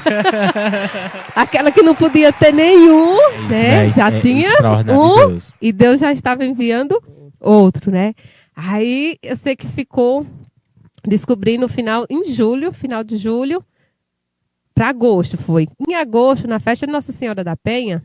Aquela que não podia ter nenhum, Isso, né? Já tinha extraordinário de um Deus. e Deus já estava enviando outro, né? Aí eu sei que descobri no final, em julho, final de julho, para agosto foi. Em agosto, na festa de Nossa Senhora da Penha,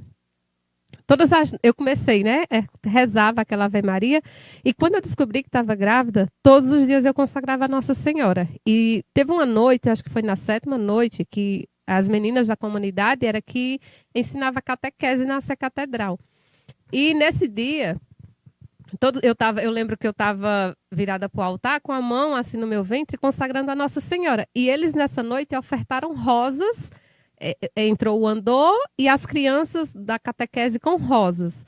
eu comecei, né? Rezava aquela Ave Maria. E quando eu descobri que estava grávida, todos os dias eu consagrava a Nossa Senhora. E teve uma noite, acho que foi na 7ª noite, que as meninas da comunidade era que ensinava catequese na Sé Catedral. E nesse dia, eu lembro que eu estava virada para o altar com a mão assim no meu ventre, consagrando a Nossa Senhora. E eles nessa noite ofertaram rosas. Entrou o andor e as crianças da catequese com rosas.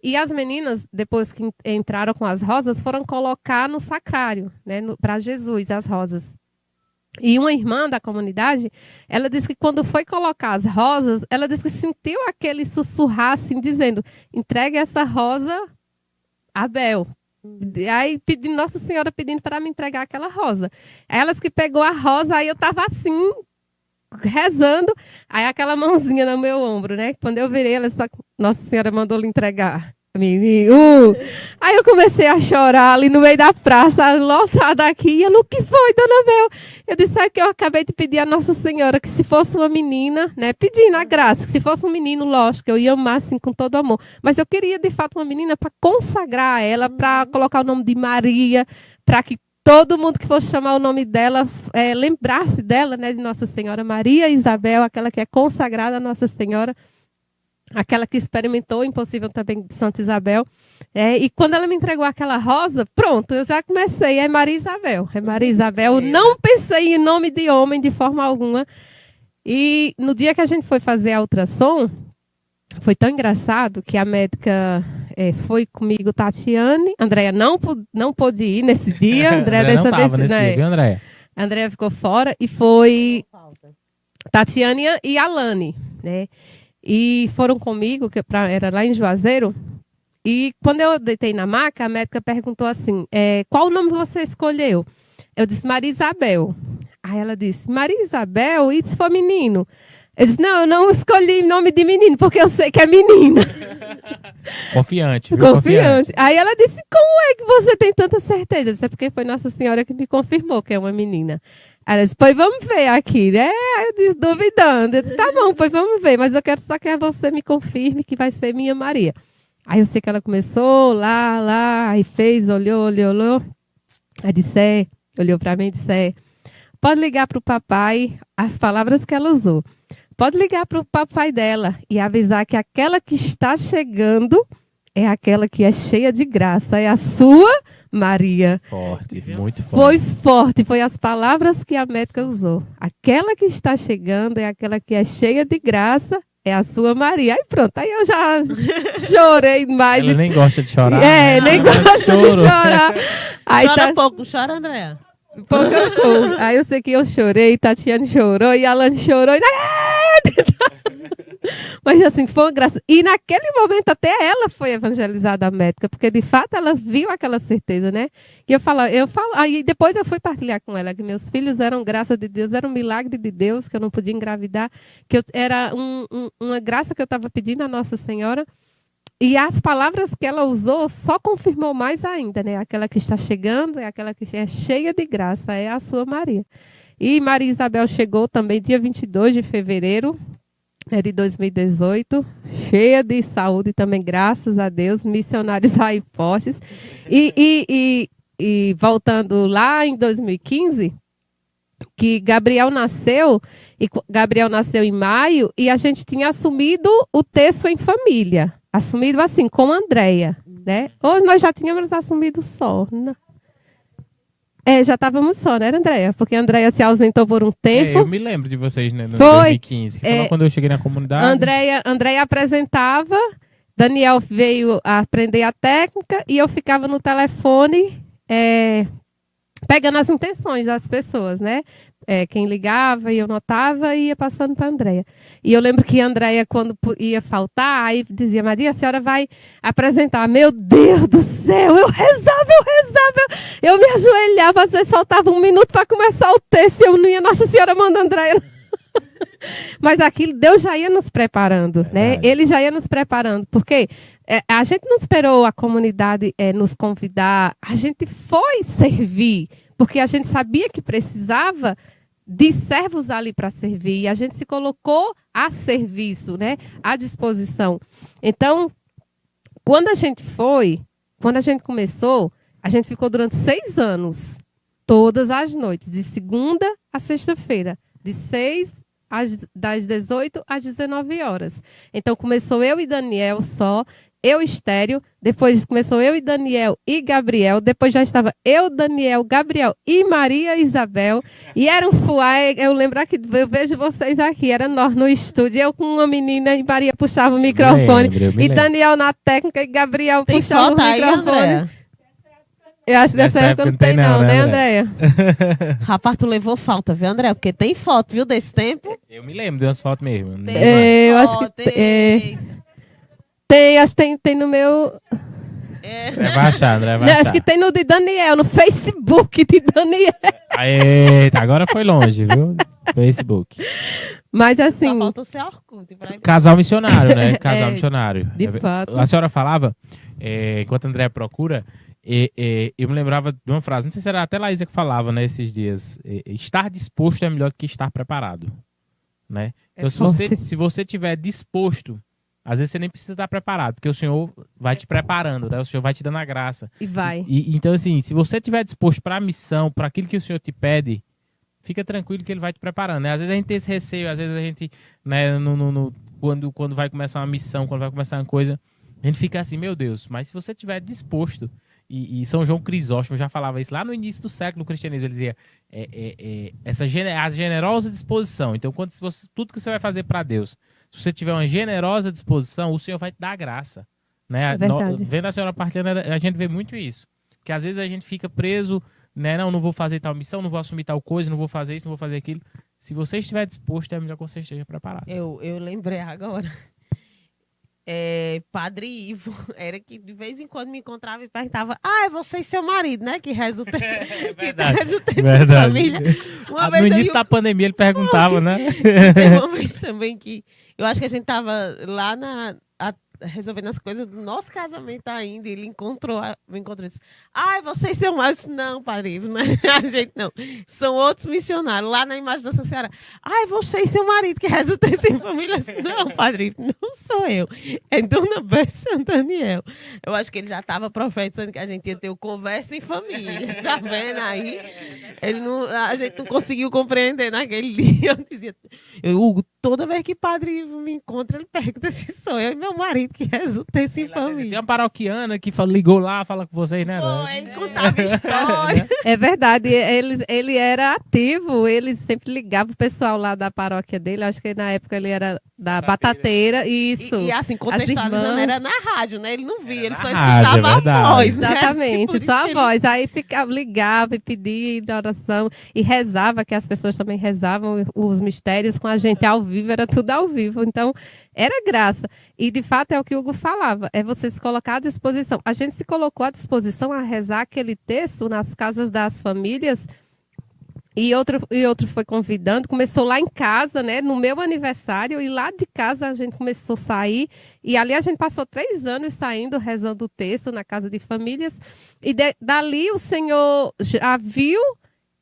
E as meninas, depois que entraram com as rosas, foram colocar no sacrário, né, para Jesus, as rosas. E uma irmã da comunidade, ela disse que quando foi colocar as rosas, ela disse que sentiu aquele sussurrar, assim, dizendo, entregue essa rosa a Bel. Aí, Nossa Senhora pedindo para me entregar aquela rosa. Elas que pegou a rosa, aí eu estava assim, rezando, aí aquela mãozinha no meu ombro, né? Quando eu virei, Nossa Senhora mandou lhe entregar. Aí eu comecei a chorar ali no meio da praça, lotada aqui. E ela, o que foi, Dona Bel? Eu disse, que eu acabei de pedir a Nossa Senhora que se fosse uma menina, né, pedindo a graça, que se fosse um menino, lógico, eu ia amar assim com todo amor. Mas eu queria, de fato, uma menina para consagrar ela, para colocar o nome de Maria, para que todo mundo que fosse chamar o nome dela, lembrasse dela, né, de Nossa Senhora Maria Isabel, aquela que é consagrada a Nossa Senhora, aquela que experimentou o impossível também de Santa Isabel. E quando ela me entregou aquela rosa, pronto, eu já comecei, é Maria Isabel. É Maria Isabel, eu não pensei em nome de homem de forma alguma. E no dia que a gente foi fazer a ultrassom, foi tão engraçado que a médica foi comigo, Tatiane. Andréia não pôde ir nesse dia. Andréia Andréia não dessa tava vez, nesse dia, viu, Andréia? A Andréia ficou fora e foi Tatiane e Alane, né? E foram comigo, que era lá em Juazeiro. E quando eu deitei na maca, a médica perguntou assim, qual nome você escolheu? Eu disse, Maria Isabel. Aí ela disse, Maria Isabel, e se for menino? Eu disse, não, eu não escolhi nome de menino, porque eu sei que é menina. Confiante, viu? Confiante. Aí ela disse, como é que você tem tanta certeza? Eu disse, é porque foi Nossa Senhora que me confirmou que é uma menina. Aí ela disse, pois vamos ver aqui, né? Aí eu disse, duvidando. Eu disse, tá bom, pois vamos ver, mas eu quero só que você me confirme que vai ser minha Maria. Aí eu sei que ela começou lá, aí fez, olhou. Aí disse, olhou para mim e disse, pode ligar para o papai, as palavras que ela usou. Pode ligar para o papai dela e avisar que aquela que está chegando é aquela que é cheia de graça, é a sua Maria. Forte, muito forte. Foi forte, foi as palavras que a médica usou. Aquela que está chegando é aquela que é cheia de graça, é a sua Maria. Aí pronto, aí eu já chorei mais. Ela nem gosta de chorar. Nem gosta de chorar. Aí Chora pouco, não chora, Andréia? Pouco. Aí eu sei que eu chorei, Tatiane chorou e Alan chorou. Mas assim, foi uma graça. E naquele momento até ela foi evangelizada a médica, porque de fato ela viu aquela certeza, né? E eu falo, aí depois eu fui partilhar com ela que meus filhos eram graça de Deus, era um milagre de Deus, que eu não podia engravidar, que era uma graça que eu estava pedindo à Nossa Senhora. E as palavras que ela usou só confirmou mais ainda, né? Aquela que está chegando é aquela que é cheia de graça, é a sua Maria. E Maria Isabel chegou também dia 22 de fevereiro de 2018, cheia de saúde também, graças a Deus, missionários aí fortes. E voltando lá em 2015, que Gabriel nasceu em maio, e a gente tinha assumido o terço em família. Assumido assim, com a Andréia, né? Hoje nós já tínhamos assumido só, né? Já estávamos só, né, Andréia? Porque a Andréia se ausentou por um tempo. Eu me lembro de vocês, né, no Foi. 2015. Que foi quando eu cheguei na comunidade. Andréia apresentava, Daniel veio aprender a técnica e eu ficava no telefone pegando as intenções das pessoas, né? Quem ligava e eu notava e ia passando para a Andréia. E eu lembro que a Andréia, quando ia faltar, aí dizia, Maria, a senhora vai apresentar. Meu Deus do céu, eu rezava, eu me ajoelhava, às vezes faltava 1 minuto para começar o texto, eu não ia, Nossa Senhora manda a Andréia. Mas aquilo, Deus já ia nos preparando, né? Ele já ia nos preparando, porque a gente não esperou a comunidade nos convidar, a gente foi servir, porque a gente sabia que precisava de servos ali para servir, e a gente se colocou a serviço, né? À disposição. Então, quando a gente começou, a gente ficou durante 6 anos, todas as noites, de segunda a sexta-feira, das 18 às 19 horas. Então, começou eu e Daniel só, eu estéreo, depois começou eu e Daniel e Gabriel, depois já estava eu, Daniel, Gabriel e Maria Isabel, e era um fuá, eu lembro que eu vejo vocês aqui, era nós no estúdio, eu com uma menina e Maria puxava o microfone, e Daniel na técnica e Gabriel puxava o microfone. Eu acho que dessa época não tem não, né, Andréia? Rapaz, tu levou falta, viu, Andréia? Porque tem foto, viu, desse tempo? Eu me lembro de umas fotos mesmo. Eu acho que tem no meu... Vai achar, André, vai achar. Acho que tem no de Daniel, no Facebook de Daniel. Eita, agora foi longe, viu? Facebook. Mas assim... Só faltou ser Orkut. Casal missionário, né? Casal missionário. De fato. A senhora falava, enquanto a André procura, Eu me lembrava de uma frase, não sei se era até Laísa que falava, né, esses dias. Estar disposto é melhor do que estar preparado, né? Então, se você estiver disposto, às vezes você nem precisa estar preparado, porque o Senhor vai te preparando, né? O Senhor vai te dando a graça. E vai. Então, assim, se você estiver disposto para a missão, para aquilo que o Senhor te pede, fica tranquilo que Ele vai te preparando, né? Às vezes a gente tem esse receio, às vezes a gente, né, quando vai começar uma missão, quando vai começar uma coisa, a gente fica assim, meu Deus, mas se você estiver disposto, e São João Crisóstomo já falava isso lá no início do século, o cristianismo, ele dizia a generosa disposição. Então, tudo que você vai fazer para Deus, se você tiver uma generosa disposição, o Senhor vai te dar a graça, né? Vendo a senhora partilhando, a gente vê muito isso, porque às vezes a gente fica preso, né? Não vou fazer tal missão, não vou assumir tal coisa, não vou fazer isso, não vou fazer aquilo. Se você estiver disposto, é melhor que você esteja preparado. Eu lembrei agora. Padre Ivo, era que de vez em quando me encontrava e perguntava: é você e seu marido, né? Que resulta em família. No início da pandemia ele perguntava, né? Tem uma vez também que eu acho que a gente tava lá resolvendo as coisas do nosso casamento ainda, e ele me encontrou e disse: você e seu marido? Eu disse: não, Padre Ivo, não é a gente não. São outros missionários lá na imagem da Nossa Senhora. Você e seu marido que resulta em família? Eu disse: não, Padre Ivo, não sou eu. É Dona Beth Santaniel. Eu acho que ele já estava profetizando que a gente ia ter o conversa em família. Tá vendo aí? A gente não conseguiu compreender naquele dia. Eu dizia: Hugo, toda vez que Padre Ivo me encontra, ele pergunta se sou eu e meu marido que resulta em família. Tem uma paroquiana que ligou lá, fala com vocês, né? Ele contava história. É verdade, ele era ativo, ele sempre ligava o pessoal lá da paróquia dele, acho que na época ele era da Batateira, isso. E assim, contextualizando, era na rádio, né? Ele não via, ele só rádio, escutava a voz, né? Exatamente, só a voz. Aí ligava e pedia de oração e rezava, que as pessoas também rezavam os mistérios com a gente ao vivo, era tudo ao vivo. Então, era graça. E, de fato, é o que o Hugo falava, é você se colocar à disposição. A gente se colocou à disposição a rezar aquele texto nas casas das famílias, e outro foi convidando, começou lá em casa, né, no meu aniversário, e lá de casa a gente começou a sair, e ali a gente passou 3 anos saindo, rezando o texto na casa de famílias, e dali o Senhor já viu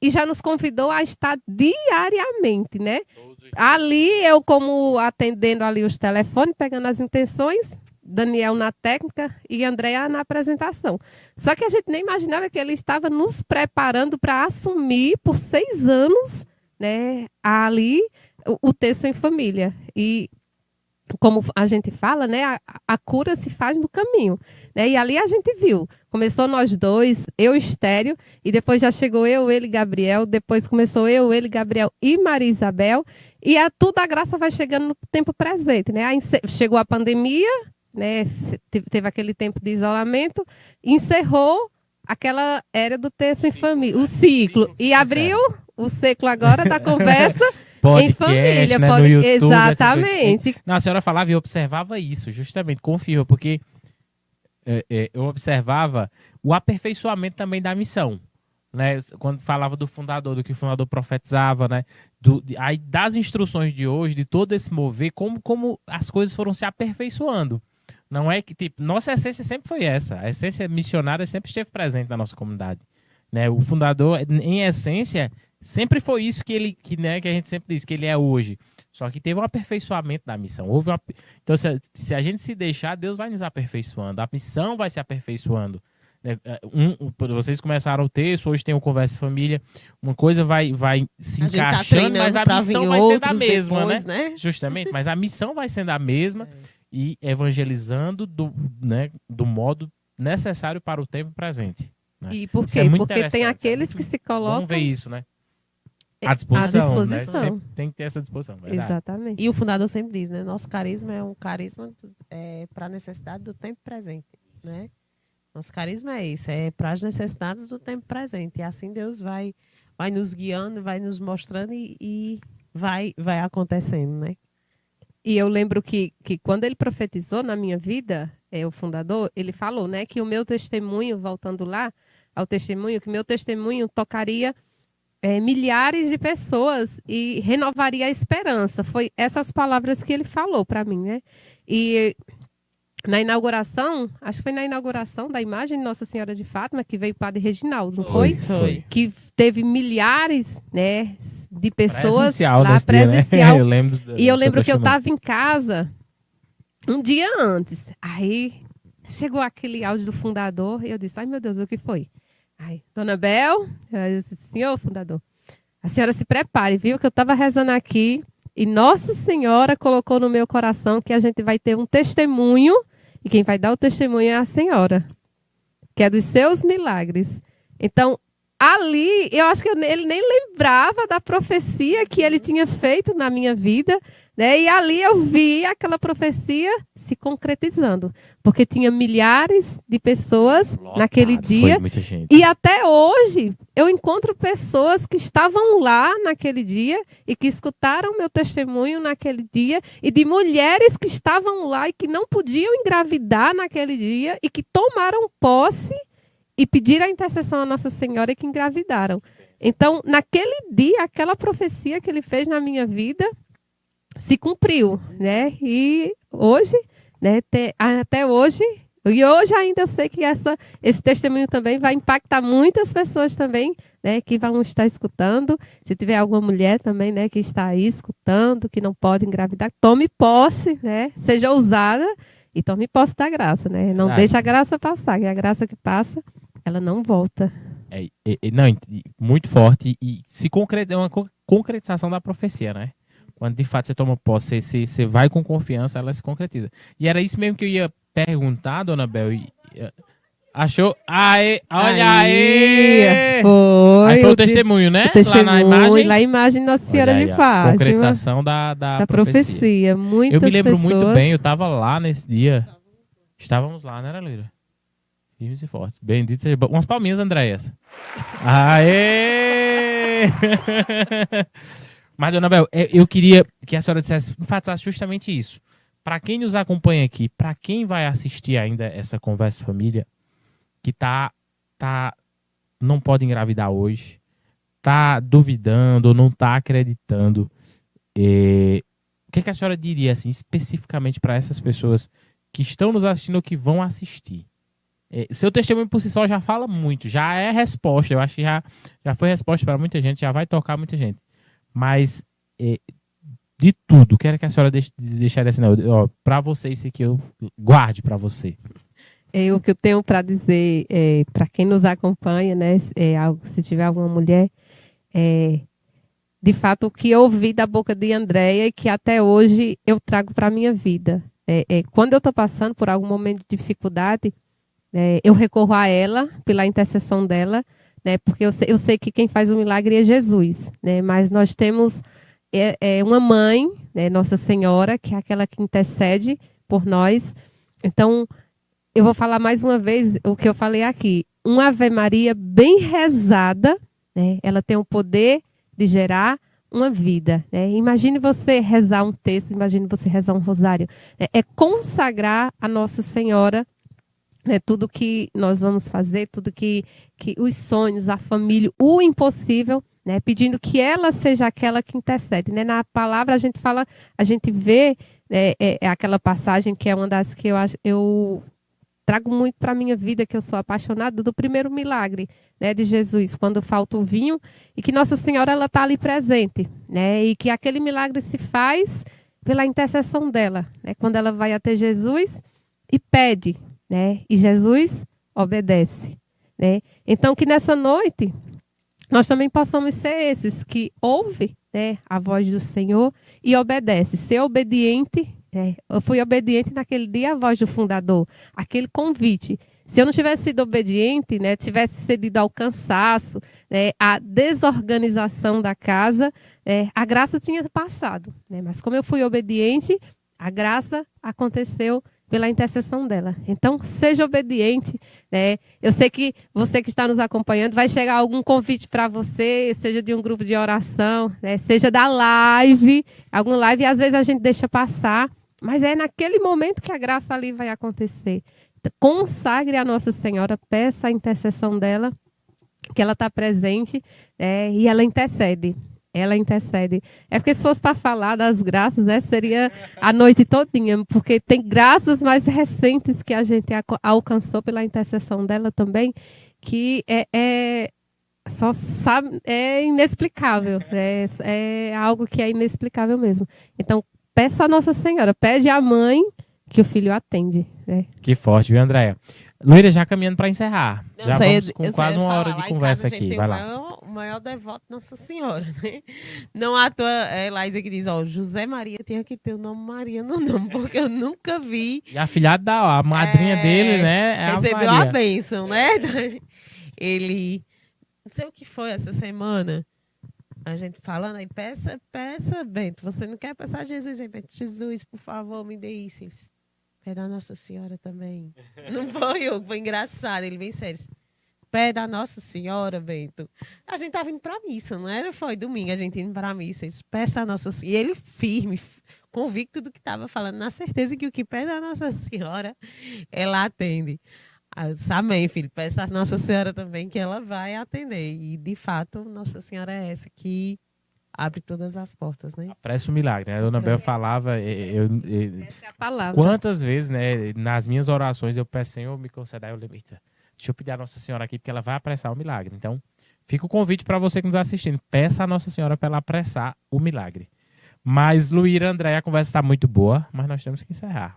e já nos convidou a estar diariamente, né? Ali eu como atendendo ali os telefones, pegando as intenções, Daniel na técnica e Andréia na apresentação. Só que a gente nem imaginava que ele estava nos preparando para assumir por 6 anos, né, ali o texto em família. E como a gente fala, né, a cura se faz no caminho, né? E ali a gente viu. Começou nós dois, eu Estéreo, e depois já chegou eu, ele, Gabriel, depois começou eu, ele, Gabriel e Maria Isabel, e tudo a graça vai chegando no tempo presente, né? Aí chegou a pandemia, né? Teve aquele tempo de isolamento, encerrou aquela era do texto em família, o ciclo, e abriu o ciclo agora da conversa podcast, em família, né, no YouTube, exatamente. Não, a senhora falava e eu observava isso, justamente, confio, porque eu observava o aperfeiçoamento também da missão, né? Quando falava do fundador, do que o fundador profetizava, né? Aí das instruções de hoje, de todo esse mover, como as coisas foram se aperfeiçoando. Não é que, tipo, nossa essência sempre foi essa. A essência missionária sempre esteve presente na nossa comunidade, né? O fundador, em essência, sempre foi isso que a gente sempre diz que ele é hoje. Só que teve um aperfeiçoamento da missão. Então, se a gente se deixar, Deus vai nos aperfeiçoando. A missão vai se aperfeiçoando. Vocês começaram o texto, hoje tem o Conversa em Família. Uma coisa vai se encaixando, mas a missão vai sendo a mesma, depois, né? Justamente, mas a missão vai sendo a mesma e evangelizando do modo necessário para o tempo presente. Né? E por quê? Porque tem aqueles que se colocam... Vamos ver isso, né? À disposição. Né? Sempre tem que ter essa disposição, verdade? Exatamente. E o fundador sempre diz, né? Nosso carisma é um carisma para a necessidade do tempo presente, né? Nosso carisma é isso, é para as necessidades do tempo presente. E assim Deus vai nos guiando, vai nos mostrando e vai acontecendo, né? E eu lembro que quando ele profetizou na minha vida, o fundador, ele falou, né, que o meu testemunho, voltando lá ao testemunho, que meu testemunho tocaria milhares de pessoas e renovaria a esperança. Foi essas palavras que ele falou para mim, né? E na inauguração, acho que foi na inauguração da imagem de Nossa Senhora de Fátima, que veio o Padre Reginaldo, não foi? Foi. Que teve milhares, né, de pessoas Presencial lá nesse dia, né? presencial. Eu lembro E eu do seu lembro que eu testemunho. estava em casa um dia antes. Aí chegou aquele áudio do fundador e eu disse, ai meu Deus, o que foi? Aí, Dona Bel, eu disse, senhor fundador, a senhora se prepare, viu? Que eu estava rezando aqui e Nossa Senhora colocou no meu coração que a gente vai ter um testemunho e quem vai dar o testemunho é a senhora, que é dos seus milagres. Então, ali, eu acho que ele nem lembrava da profecia que ele tinha feito na minha vida, né? E ali eu vi aquela profecia se concretizando, porque tinha milhares de pessoas naquele Lotado, dia. Foi muita gente. E até hoje eu encontro pessoas que estavam lá naquele dia e que escutaram meu testemunho naquele dia, e de mulheres que estavam lá e que não podiam engravidar naquele dia e que tomaram posse e pediram a intercessão à Nossa Senhora e que engravidaram. Então, naquele dia, aquela profecia que ele fez na minha vida se cumpriu, né? E hoje, né, até hoje, e hoje ainda eu sei que esse testemunho também vai impactar muitas pessoas também, né, que vão estar escutando. Se tiver alguma mulher também, né, que está aí escutando, que não pode engravidar, tome posse, né? Seja ousada e tome posse da graça, né? Não deixe a graça passar, que a graça que passa, ela não volta. Não, muito forte e é uma concretização da profecia, né? Quando de fato você toma posse, você vai com confiança, ela se concretiza. E era isso mesmo que eu ia perguntar, Dona Bel. Achou? Aê, olha aí! Foi. Aí foi o testemunho, né? O testemunho, lá na imagem. Lá a imagem Nossa Senhora de Fátima. Concretização da profecia. Muitas eu me lembro pessoas... muito bem, eu estava lá nesse dia. Estávamos lá, não era, Lira? Firmes e fortes. Bendito seja. Umas palminhas, Andréas. Aê! Mas, Dona Bel, eu queria que a senhora enfatizasse justamente isso. Para quem nos acompanha aqui, para quem vai assistir ainda essa Conversa Família, que não pode engravidar hoje, tá duvidando ou não tá acreditando, o que a senhora diria assim, especificamente para essas pessoas que estão nos assistindo ou que vão assistir? Seu testemunho por si só já fala muito, já é resposta. Eu acho que já foi resposta para muita gente, já vai tocar muita gente. Mas, de tudo, quero que a senhora deixar assim, para você, isso aqui eu guarde para você. O que eu tenho para dizer, para quem nos acompanha, né, se tiver alguma mulher, de fato, o que eu ouvi da boca de Andréia e que até hoje eu trago para a minha vida. Quando eu estou passando por algum momento de dificuldade, eu recorro a ela, pela intercessão dela, né, porque eu sei que quem faz o milagre é Jesus, né, mas nós temos uma mãe, né, Nossa Senhora, que é aquela que intercede por nós. Então, eu vou falar mais uma vez o que eu falei aqui. Uma Ave Maria bem rezada, né, ela tem o poder de gerar uma vida. Né? Imagine você rezar um texto, imagine você rezar um rosário. É consagrar a Nossa Senhora, né, tudo que nós vamos fazer, tudo que os sonhos, a família, o impossível, né, pedindo que ela seja aquela que intercede. Né? Na palavra a gente vê aquela passagem que é uma das que eu trago muito para a minha vida, que eu sou apaixonada, do primeiro milagre, né, de Jesus, quando falta o vinho, e que Nossa Senhora ela está ali presente, né, e que aquele milagre se faz pela intercessão dela, né, quando ela vai até Jesus e pede, né, e Jesus obedece. Né. Então, que nessa noite nós também possamos ser esses que ouvem, né, a voz do Senhor e obedece, ser obediente. Eu fui obediente naquele dia à voz do fundador, aquele convite. Se eu não tivesse sido obediente, né, tivesse cedido ao cansaço, né, à desorganização da casa, a graça tinha passado. Né, mas como eu fui obediente, a graça aconteceu pela intercessão dela. Então, seja obediente. Né? Eu sei que você que está nos acompanhando, vai chegar algum convite para você, seja de um grupo de oração, né? Seja da live, alguma live, e às vezes a gente deixa passar, mas é naquele momento que a graça ali vai acontecer. Então, consagre a Nossa Senhora, peça a intercessão dela, que ela está presente, e ela intercede. Ela intercede. É porque se fosse para falar das graças, né, seria a noite todinha, porque tem graças mais recentes que a gente alcançou pela intercessão dela também, que só sabe, é inexplicável. É algo que é inexplicável mesmo. Então, peça a Nossa Senhora, pede à mãe que o filho atende. Né? Que forte, viu, Andréia? Luíra, já caminhando para encerrar. Já vamos com Eu quase ia uma falar, hora de lá em conversa casa a gente aqui. tem Vai lá. o maior devoto Nossa Senhora, né? Não à toa, Laísa que diz, ó, José Maria tinha que ter o nome Maria no nome, porque eu nunca vi. E a filhada a madrinha dele, né? É a Recebeu a Maria. bênção, né? Ele, não sei o que foi essa semana, a gente falando aí, peça, Bento, você não quer peçar Jesus, hein, Bento? Jesus, por favor, me dê isso. Pé da Nossa Senhora também. Não foi, Hugo, foi engraçado, ele bem sério. Pé da Nossa Senhora, Bento. A gente tava indo pra missa, não era? Foi domingo, a gente indo pra missa. Ele disse, peça a Nossa Senhora. E ele firme, convicto do que estava falando, na certeza que o que pede a Nossa Senhora, ela atende. Eu disse, amém, filho. Peça a Nossa Senhora também que ela vai atender. E, de fato, Nossa Senhora é essa que abre todas as portas, né? Parece um milagre, né? A dona Bel falava... Essa é a palavra. Quantas vezes, né? Nas minhas orações eu peço, Senhor, me conceda. Eu lembro, eita, deixa eu pedir a Nossa Senhora aqui, porque ela vai apressar o milagre. Então, fica o convite para você que nos está assistindo. Peça a Nossa Senhora para ela apressar o milagre. Mas, Luíra, André, a conversa está muito boa, mas nós temos que encerrar.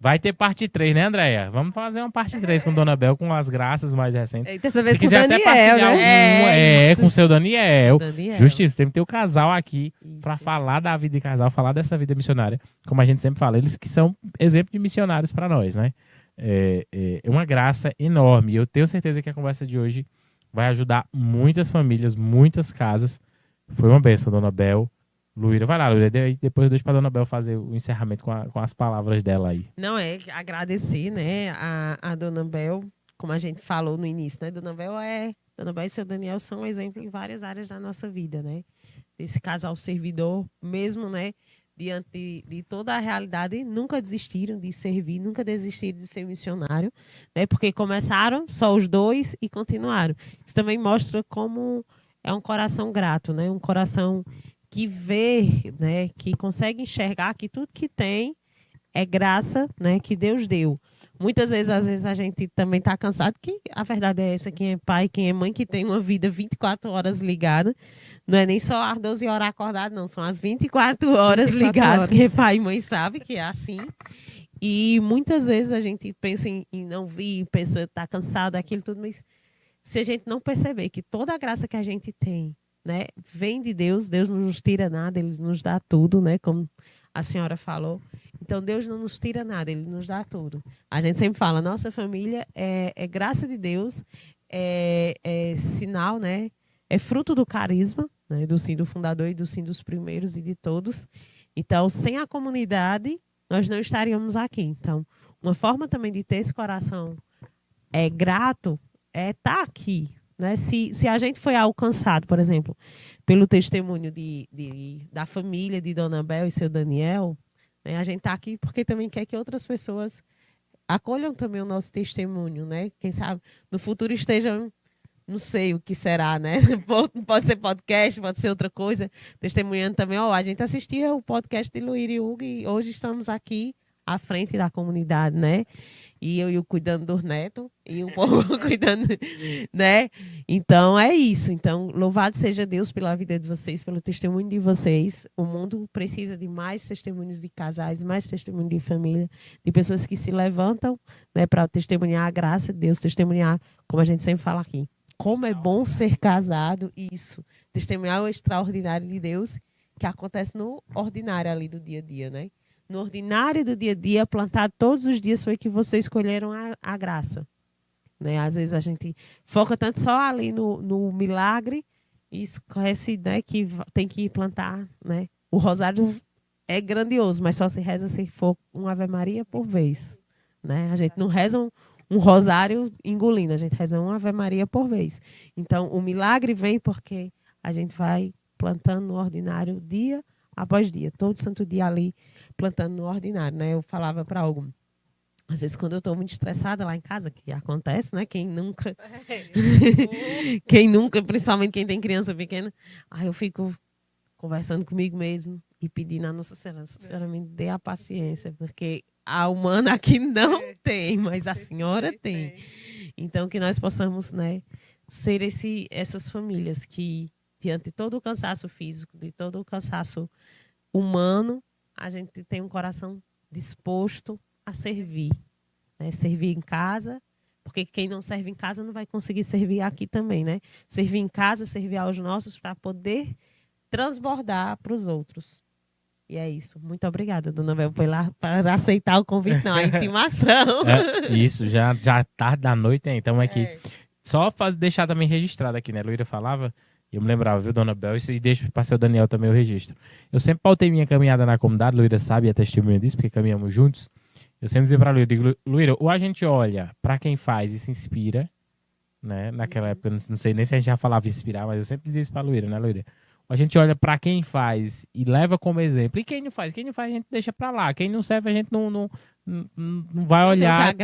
Vai ter parte 3, né, Andréia? Vamos fazer uma parte 3 com Dona Bel, com as graças mais recentes. Dessa vez Se com o quiser Daniel, até partilhar né? com o seu Daniel. Daniel. Justíssimo, tem que ter o casal aqui Isso. para falar da vida de casal, falar dessa vida missionária. Como a gente sempre fala, eles que são exemplo de missionários para nós, né? É uma graça enorme. E eu tenho certeza que a conversa de hoje vai ajudar muitas famílias, muitas casas. Foi uma bênção, Dona Bel. Luíra, vai lá, Luíra. Depois eu deixo para Dona Bel fazer o encerramento com as palavras dela aí. Não, agradecer, né, a Dona Bel, como a gente falou no início, né? Dona Bel e seu Daniel são um exemplo em várias áreas da nossa vida, né? Esse casal servidor, mesmo, né, diante de toda a realidade, nunca desistiram de servir, nunca desistiram de ser missionário, né? Porque começaram só os dois e continuaram. Isso também mostra como é um coração grato, né? Um coração que vê, né, que consegue enxergar que tudo que tem é graça, né, que Deus deu. Muitas vezes, às vezes, a gente também está cansado, que a verdade é essa, quem é pai, quem é mãe, que tem uma vida 24 horas ligada, não é nem só as 12 horas acordado, não, são as 24 horas 24 ligadas, horas. quem é pai e mãe sabe que é assim. E muitas vezes a gente pensa em não vir, pensa está cansado, aquilo tudo, mas se a gente não perceber que toda a graça que a gente tem, né, vem de Deus, Deus não nos tira nada, Ele nos dá tudo, né, como a senhora falou. Então, Deus não nos tira nada, Ele nos dá tudo. A gente sempre fala, nossa família é graça de Deus, é sinal, né, é fruto do carisma, né, do sim do fundador e do sim dos primeiros e de todos. Então, sem a comunidade, nós não estaríamos aqui. Então, uma forma também de ter esse coração grato é estar aqui. Né? Se a gente foi alcançado, por exemplo, pelo testemunho da família de Dona Bel e seu Daniel, né? A gente está aqui porque também quer que outras pessoas acolham também o nosso testemunho, né? Quem sabe no futuro estejam, não sei o que será, né? Pode ser podcast, pode ser outra coisa, testemunhando também. A gente assistia o podcast de Luíra e Hugo e hoje estamos aqui à frente da comunidade, né? E eu cuidando dos netos e o povo cuidando, né? Então, é isso. Então, louvado seja Deus pela vida de vocês, pelo testemunho de vocês. O mundo precisa de mais testemunhos de casais, mais testemunho de família, de pessoas que se levantam, né, para testemunhar a graça de Deus, testemunhar, como a gente sempre fala aqui, como é bom ser casado, isso. Testemunhar o extraordinário de Deus que acontece no ordinário ali do dia a dia, né? No ordinário do dia a dia, plantado todos os dias, foi que vocês escolheram a graça. Né? Às vezes a gente foca tanto só ali no milagre e esquece, né, que tem que plantar. Né? O rosário é grandioso, mas só se reza se for uma Ave Maria por vez. Né? A gente não reza um rosário engolindo, a gente reza uma Ave Maria por vez. Então, o milagre vem porque a gente vai plantando no ordinário dia após dia, todo santo dia ali, plantando no ordinário, né? Eu falava para algum. Às vezes, quando eu estou muito estressada lá em casa, que acontece, né? Quem nunca, principalmente quem tem criança pequena, aí eu fico conversando comigo mesmo e pedindo a Nossa Senhora, sinceramente, dê a paciência, porque a humana aqui não tem, mas a senhora tem. Então, que nós possamos, né, ser essas famílias que, diante de todo o cansaço físico, de todo o cansaço humano, a gente tem um coração disposto a servir. Né? Servir em casa, porque quem não serve em casa não vai conseguir servir aqui também, né? Servir em casa, servir aos nossos, para poder transbordar para os outros. E é isso. Muito obrigada, dona Bel, para aceitar o convite, não, a intimação. Isso, já tarde da noite, hein? Então aqui. Só deixar também registrado aqui, né? Luíra falava, eu me lembrava, viu, dona Bel? Isso, e deixa para o Daniel também o registro. Eu sempre pautei minha caminhada na comunidade, Luíra sabe, e é testemunha disso, porque caminhamos juntos. Eu sempre dizia para a Luíra, digo, Luíra, ou a gente olha para quem faz e se inspira, né? Naquela época, não sei nem se a gente já falava inspirar, mas eu sempre dizia isso para a Luíra, né, Luíra? A gente olha para quem faz e leva como exemplo. E quem não faz? Quem não faz, a gente deixa para lá. Quem não serve, a gente não vai olhar.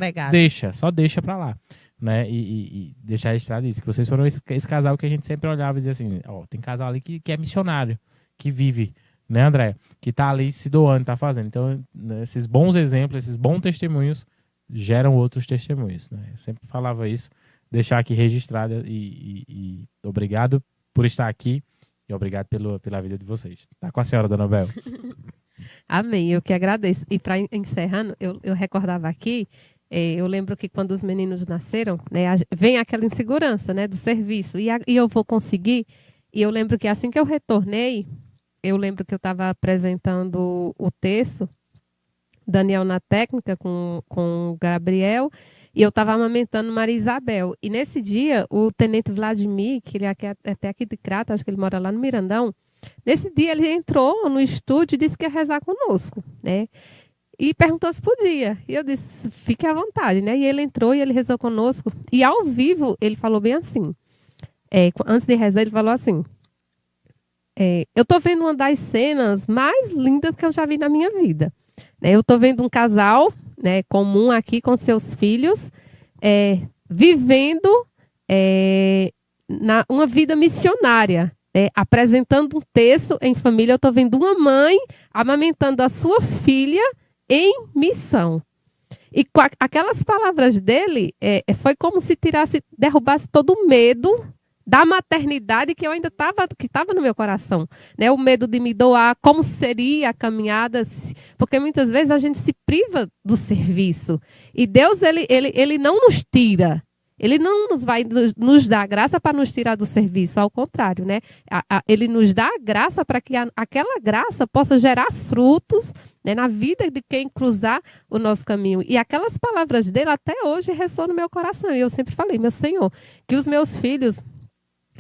Só deixa para lá. Né? E deixar registrado isso. Que vocês foram esse casal que a gente sempre olhava e dizia assim: ó, tem casal ali que é missionário, que vive, né, André? Que tá ali se doando, tá fazendo. Então, né, esses bons exemplos, esses bons testemunhos geram outros testemunhos. Né? Eu sempre falava isso. Deixar aqui registrado e obrigado por estar aqui. E obrigado pela vida de vocês. Tá com a senhora, dona Bel. Amém, eu que agradeço. E para encerrando, eu recordava aqui, eu lembro que quando os meninos nasceram, né, vem aquela insegurança, né, do serviço. E eu vou conseguir. E eu lembro que assim que eu retornei, eu lembro que eu estava apresentando o texto, Daniel na técnica com o Gabriel, e eu estava amamentando Maria Isabel. E nesse dia, o tenente Vladimir, que ele é até aqui de Crato, acho que ele mora lá no Mirandão, nesse dia ele entrou no estúdio e disse que ia rezar conosco, né? E perguntou se podia. E eu disse, fique à vontade, né? E ele entrou e ele rezou conosco. E ao vivo, ele falou bem assim. Antes de rezar, ele falou assim, eu estou vendo uma das cenas mais lindas que eu já vi na minha vida. Eu estou vendo um casal, né, comum aqui com seus filhos, vivendo uma vida missionária, apresentando um texto em família. Eu estou vendo uma mãe amamentando a sua filha em missão. E com aquelas palavras dele, foi como se derrubasse todo o medo da maternidade que eu ainda estava no meu coração, né? O medo de me doar, como seria a caminhada, porque muitas vezes a gente se priva do serviço. E Deus, ele não nos tira. Ele não vai nos dar graça para nos tirar do serviço, ao contrário, né? Ele nos dá a graça para que aquela graça possa gerar frutos, né, na vida de quem cruzar o nosso caminho. E aquelas palavras dele até hoje ressonam no meu coração. E eu sempre falei, meu Senhor, que os meus filhos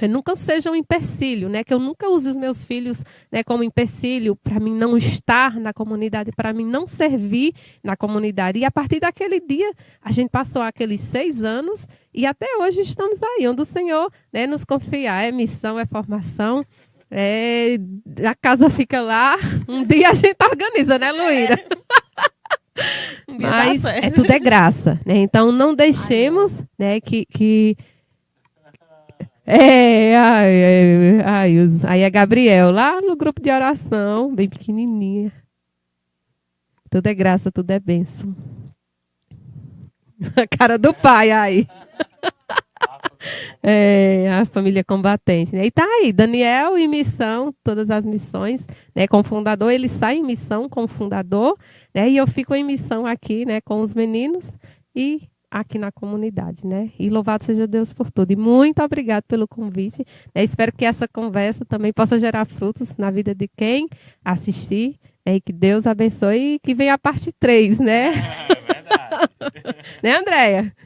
nunca sejam um empecilho, né? Que eu nunca use os meus filhos, né, como empecilho para mim não estar na comunidade, para mim não servir na comunidade. E a partir daquele dia, a gente passou aqueles 6 anos e até hoje estamos aí, onde o Senhor, né, nos confia. É missão, é formação, a casa fica lá. Um dia a gente organiza, né, Luíra? Mas tudo é graça, né? Então não deixemos, né, que aí é Gabriel, lá no grupo de oração, bem pequenininha. Tudo é graça, tudo é bênção. A cara do pai aí. A família combatente, né? E tá aí, Daniel em missão, todas as missões, né? Com o fundador, ele sai em missão com o fundador, né? E eu fico em missão aqui, né? Com os meninos e aqui na comunidade, né? E louvado seja Deus por tudo. E muito obrigado pelo convite. Espero que essa conversa também possa gerar frutos na vida de quem assistir. E que Deus abençoe e que venha a parte 3, né? É verdade. Né, Andréia?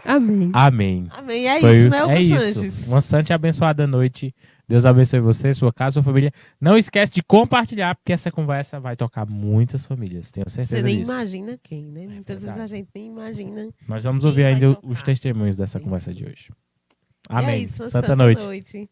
Amém. Amém. Amém. Isso, né, Hugo Sanches? Isso. Uma santa e abençoada noite. Deus abençoe você, sua casa, sua família. Não esquece de compartilhar, porque essa conversa vai tocar muitas famílias. Tenho certeza disso. Você nem imagina quem, né? Muitas vezes a gente nem imagina. Nós vamos ouvir ainda os testemunhos dessa conversa de hoje. Amém. É isso, Santa noite. noite.